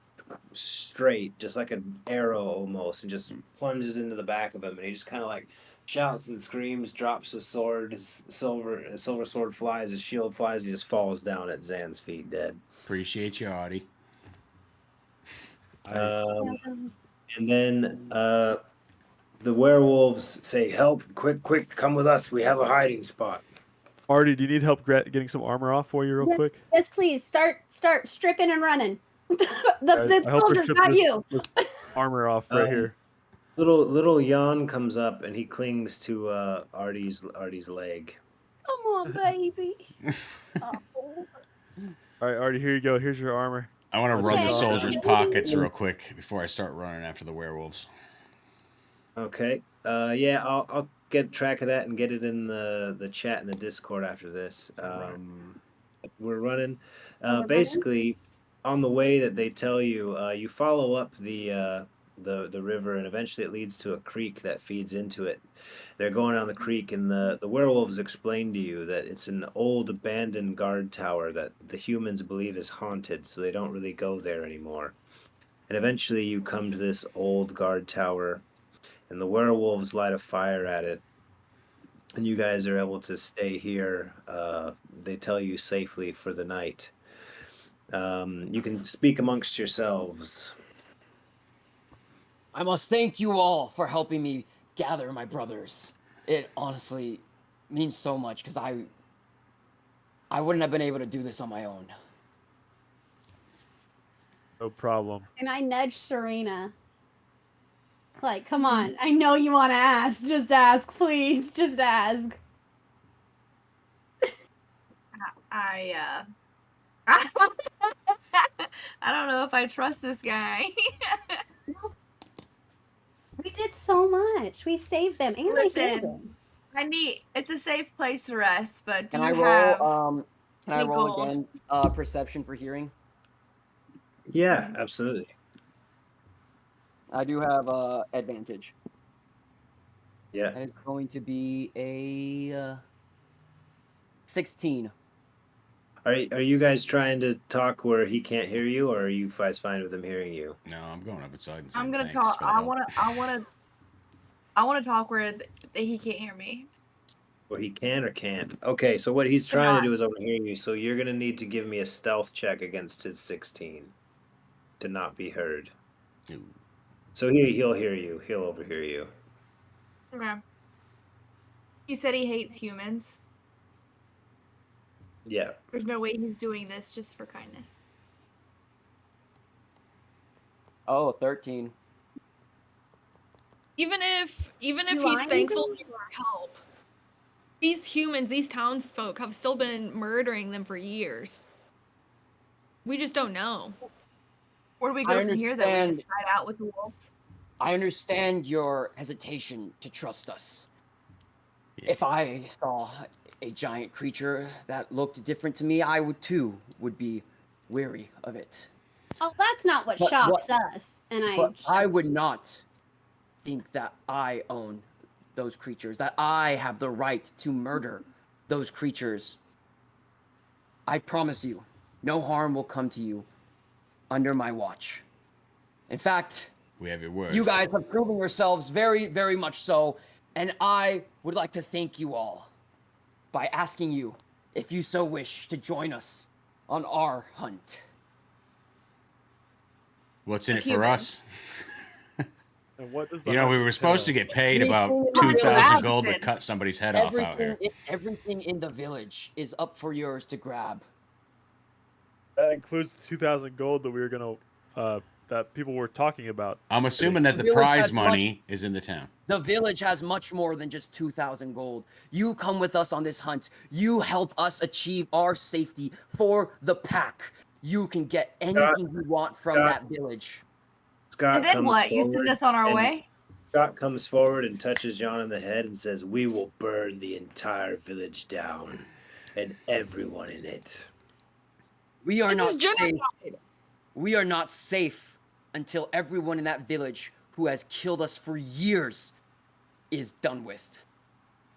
straight, just like an arrow almost, and just plunges into the back of him, and he just kind of like shouts and screams, drops his sword, his silver sword flies, his shield flies, and he just falls down at Zan's feet dead. Appreciate you, Audie. Nice. And then the werewolves say, "Help! Quick, come with us. We have a hiding spot." Artie, do you need help getting some armor off for you real Yes, quick? yes, please. Start stripping and running. Guys, the I help her soldiers, strip not this, you. this armor off right here. Little Jan comes up and he clings to Artie's leg. Come on, baby. Oh. All right, Artie, here you go. Here's your armor. I want to Okay. rub the Okay. soldiers' pockets real quick before I start running after the werewolves. Okay. Yeah, I'll get track of that and get it in the chat in the Discord after this. We're running. Basically, on the way that they tell you, you follow up the river, and eventually it leads to a creek that feeds into it. They're going down the creek, and the werewolves explain to you that it's an old abandoned guard tower that the humans believe is haunted, so they don't really go there anymore. And eventually, you come to this old guard tower, and the werewolves light a fire at it, and you guys are able to stay here. They tell you safely for the night. You can speak amongst yourselves. I must thank you all for helping me gather my brothers. It honestly means so much because I wouldn't have been able to do this on my own. No problem. And I nudged Serena. Like, come on. I know you want to ask. Just ask, please. Just ask. I don't know if I trust this guy. We did so much. We saved them. And we healed Listen, them. it's a safe place to rest, but do Can I you have roll? Can I any roll gold? again? Perception for hearing. Yeah, absolutely. I do have advantage. Yeah. And it's going to be a 16. Are you guys trying to talk where he can't hear you, or are you guys fine with him hearing you? No, I'm going up inside and I'm saying gonna thanks talk. for the help. I wanna talk where he can't hear me. Or he can or can't? Okay, so what he's trying to do is overhear you, so you're gonna need to give me a stealth check against his 16 to not be heard. Ooh. So he'll hear you. He'll overhear you. Okay. He said he hates humans. Yeah. There's no way he's doing this just for kindness. Oh, 13. Even if Do he's I thankful even- for our help, these humans, these townsfolk, have still been murdering them for years. We just don't know. Where do we I go from here, though? We just understand. ride out with the wolves. I understand your hesitation to trust us. Yeah. If I saw a giant creature that looked different to me, I would too be weary of it. Oh, that's not what But shocks what- us. And But I would not think that I own those creatures, that I have the right to murder those creatures. I promise you, no harm will come to you under my watch. In fact, We have your word. you guys have proven yourselves very, very much so, and I would like to thank you all by asking you, if you so wish, to join us on our hunt. What's in it for Humans. us? And what does the You know, we were supposed to get paid about Everything in the 2,000 village. gold to cut somebody's head off out here. Everything in the village is up for yours to grab. That includes the 2,000 gold that we were gonna that people were talking about. I'm assuming that the Really prize has money is in the town. The village has much more than just 2,000 gold. You come with us on this hunt. You help us achieve our safety for the pack. You can get anything you want from Scott. that village. Scott And then comes what? You forward send us on our and- way? Scott comes forward and touches John on the head and says, "We will burn the entire village down, and everyone in it." We are This not is genocide. safe. We are not safe until everyone in that village who has killed us for years is done with.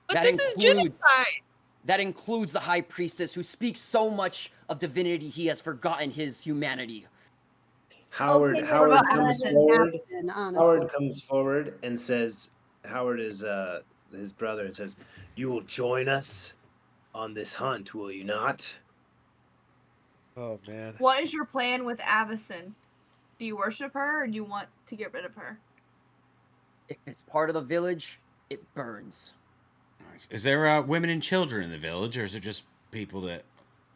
But That this is includes- genocide. That includes the high priestess who speaks so much of divinity he has forgotten his humanity. Howard Okay, Howard about comes Avison? forward. honestly. Howard comes forward and says, Howard is his brother, and says, "You will join us on this hunt, will you not?" Oh man. What is your plan with Avison? Do you worship her or do you want to get rid of her? If it's part of the village, it burns. Nice. Is there women and children in the village, or is it just people that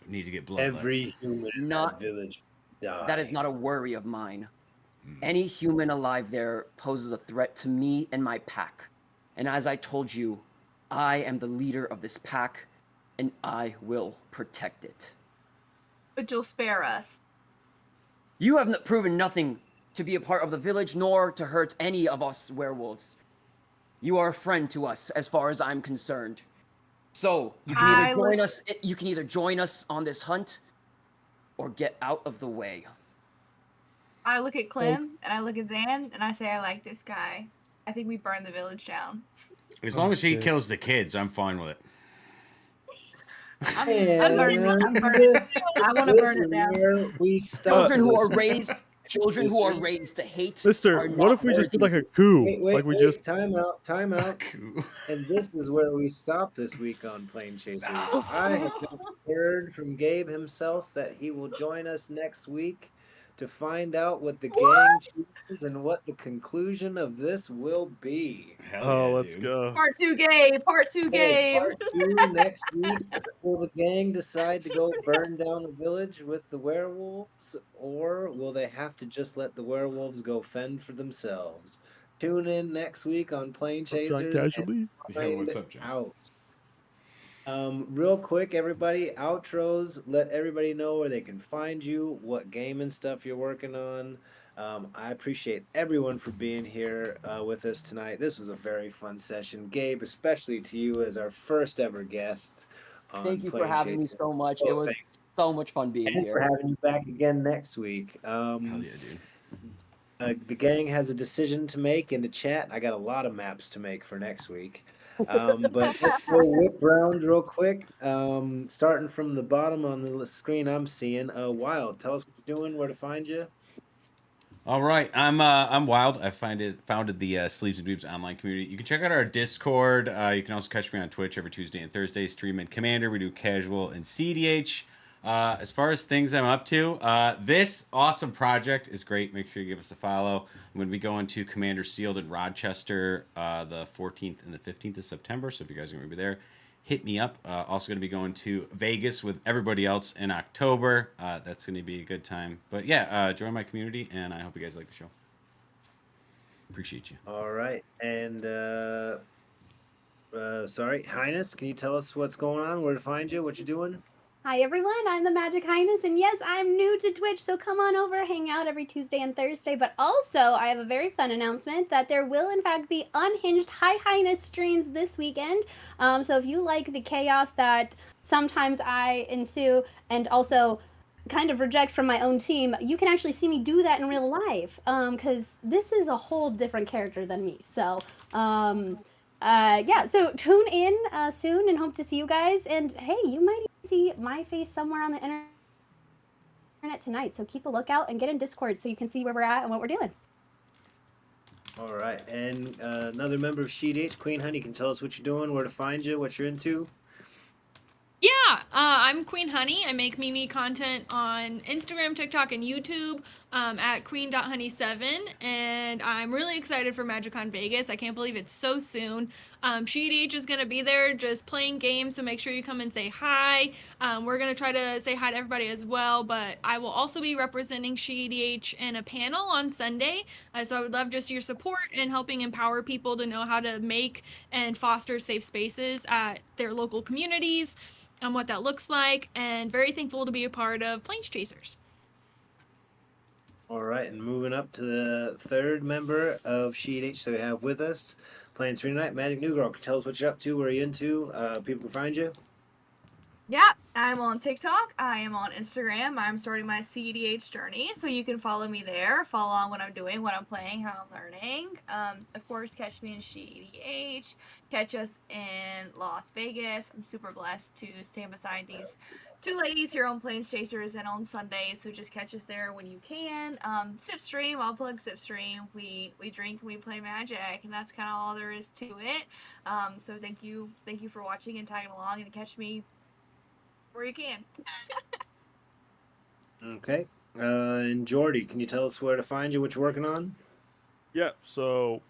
need to get blood? Every human in Not- that village die. That is not a worry of mine. Mm. Any human alive there poses a threat to me and my pack. And as I told you, I am the leader of this pack, and I will protect it. But you'll spare us. You have proven nothing to be a part of the village, nor to hurt any of us werewolves. You are a friend to us, as far as I'm concerned. So you can either join us. You can either join us on this hunt, or get out of the way. I look at Clem and I look at Zan and I say, I like this guy. I think we burn the village down. As long as he shit. kills the kids, I'm fine with it. I'm burning it. I want to This burn it is down. where we stop. Children who this are week. raised, to hate. Mister, are what not if we just did worthy. like a coup? Wait, like we wait, just time out. And this is where we stop this week on Plane Chasers. I have just heard from Gabe himself that he will join us next week to find out what the gang chooses and what the conclusion of this will be. Hell Oh, yeah, let's dude. go. Part 2 Gabe. Part 2 Gabe. Part 2 next week. Will the gang decide to go burn down the village with the werewolves, or will they have to just let the werewolves go fend for themselves? Tune in next week on Plane John Chasers and casually. Yo, what's find up, John? out. Real quick, everybody, outros. Let everybody know where they can find you, what game and stuff you're working on. I appreciate everyone for being here with us tonight. This was a very fun session. Gabe, especially to you as our first ever guest. On Thank you for Plane having me Chasers. so much. Oh, It was thanks. so much fun being And for here. having you back again next week. Hell yeah, dude. The gang has a decision to make in the chat. I got a lot of maps to make for next week. But let's go whip round real quick. Starting from the bottom on the screen I'm seeing. Wild, tell us what you're doing, where to find you. All right, I'm Wild. I founded the Sleeves and Dweebs online community. You can check out our Discord. You can also catch me on Twitch every Tuesday and Thursday. Stream in Commander. We do casual and CDH. As far as things I'm up to, this awesome project is great. Make sure you give us a follow. I'm going to be going to Commander Sealed in Rochester the 14th and the 15th of September. So if you guys are going to be there, hit me up. Also going to be going to Vegas with everybody else in October. That's going to be a good time. But yeah, join my community, and I hope you guys like the show. Appreciate you. All right. And sorry, Highness, can you tell us what's going on, where to find you, what you're doing? Hi everyone, I'm the Magic Highness, and yes, I'm new to Twitch, so come on over, hang out every Tuesday and Thursday. But also, I have a very fun announcement that there will in fact be Unhinged High Highness streams this weekend. So if you like the chaos that sometimes I ensue and also kind of reject from my own team, you can actually see me do that in real life, because this is a whole different character than me. So yeah, so tune in soon and hope to see you guys. And hey, you might even see my face somewhere on the internet tonight. So keep a lookout and get in Discord so you can see where we're at and what we're doing. All right. And another member of Sheet H, Queen Honey, can tell us what you're doing, where to find you, what you're into. Yeah, I'm Queen Honey. I make Mimi content on Instagram, TikTok, and YouTube at queen.honey7. And I'm really excited for MagicCon Vegas. I can't believe it's so soon. SheEDH is going to be there just playing games, so make sure you come and say hi. We're going to try to say hi to everybody as well, but I will also be representing SheEDH in a panel on Sunday. So I would love just your support in helping empower people to know how to make and foster safe spaces at their local communities, what that looks like, and very thankful to be a part of Planes Chasers. All right, and moving up to the third member of SheEDH that we have with us, playing Serena Night, Magic New Girl. Tell us what you're up to, what are you into, people can find you. Yeah, I'm on TikTok. I am on Instagram. I'm starting my CEDH journey, so you can follow me there. Follow on what I'm doing, what I'm playing, how I'm learning. Of course, catch me in CEDH. Catch us in Las Vegas. I'm super blessed to stand beside these two ladies here on Planes Chasers and on Sundays, so just catch us there when you can. Sipstream, I'll plug Sipstream. We drink and we play Magic, and that's kind of all there is to it. So thank you for watching and tagging along, and catch me where you can. Okay. And Jordy, can you tell us where to find you, what you're working on? Yeah, so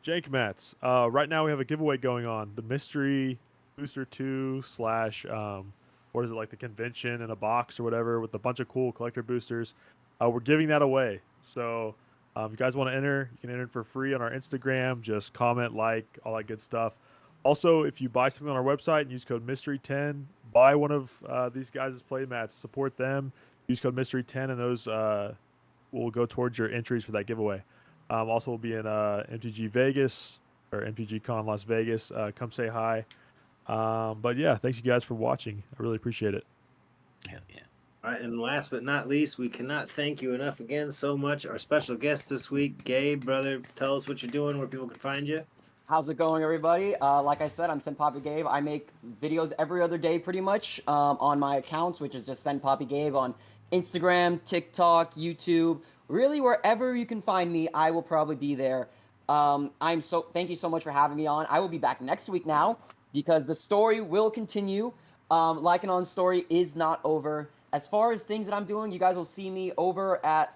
JankMats. Right now we have a giveaway going on. The Mystery Booster 2 slash, what is it, like the convention in a box or whatever with a bunch of cool collector boosters. We're giving that away. So if you guys want to enter, you can enter for free on our Instagram. Just comment, like, all that good stuff. Also, if you buy something on our website and use code Mystery10, buy one of these guys' playmats. Support them. Use code Mystery10, and those will go towards your entries for that giveaway. Also, we'll be in MTG Vegas or MTG Con Las Vegas. Come say hi. But yeah, thanks you guys for watching. I really appreciate it. Hell yeah. All right, and last but not least, we cannot thank you enough again so much. Our special guest this week, Gabe, brother, tell us what you're doing, where people can find you. How's it going, everybody? Like I said, I'm Sepapi Gabe. I make videos every other day, pretty much, on my accounts, which is just Sepapi Gabe on Instagram, TikTok, YouTube. Really, wherever you can find me, I will probably be there. Thank you so much for having me on. I will be back next week now because the story will continue. Like and On story is not over. As far as things that I'm doing, you guys will see me over at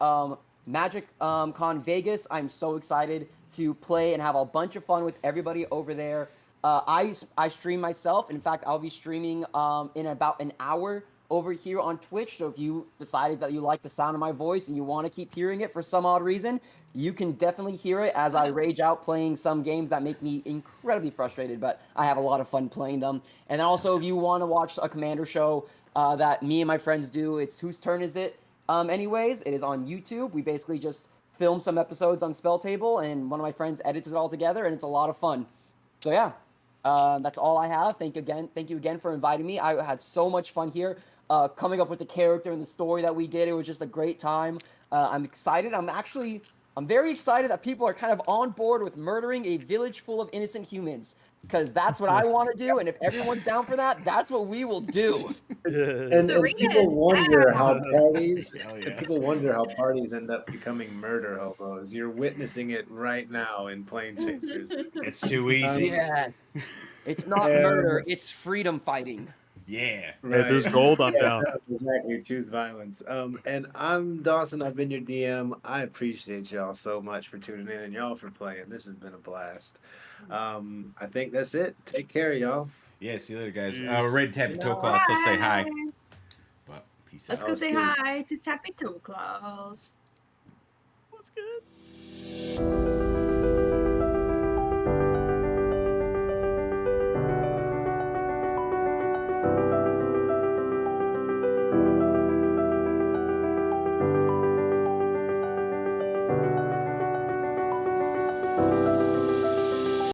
Magic Con Vegas. I'm so excited to play and have a bunch of fun with everybody over there. I stream myself. In fact, I'll be streaming in about an hour over here on Twitch. So if you decided that you like the sound of my voice and you want to keep hearing it for some odd reason, you can definitely hear it as I rage out playing some games that make me incredibly frustrated, but I have a lot of fun playing them. And then also, if you want to watch a Commander show that me and my friends do, it's Whose Turn Is It? Anyways, it is on YouTube. We basically just film some episodes on Spell Table, and one of my friends edits it all together, and it's a lot of fun. So yeah, that's all I have. Thank you again for inviting me. I had so much fun here, coming up with the character and the story that we did. It was just a great time. I'm excited. I'm very excited that people are kind of on board with murdering a village full of innocent humans, because that's what I want to do, and if everyone's down for that, that's what we will do. And Serena people is wonder how down. parties Hell and yeah. people wonder how parties end up becoming murder hobos. You're witnessing it right now in Plane Chasers. It's too easy. Yeah, it's not And- murder, it's freedom fighting. Yeah. Hey, if there's gold, I'm down. Exactly. Choose violence. And I'm Dawson. I've been your DM. I appreciate y'all so much for tuning in and y'all for playing. This has been a blast. I think that's it. Take care, y'all. Yeah, see you later, guys. Peace. We're ready to tap your toe class, so say hi. But peace Let's out. go Let's say do it. hi to Tappy Toe Claws. That's good.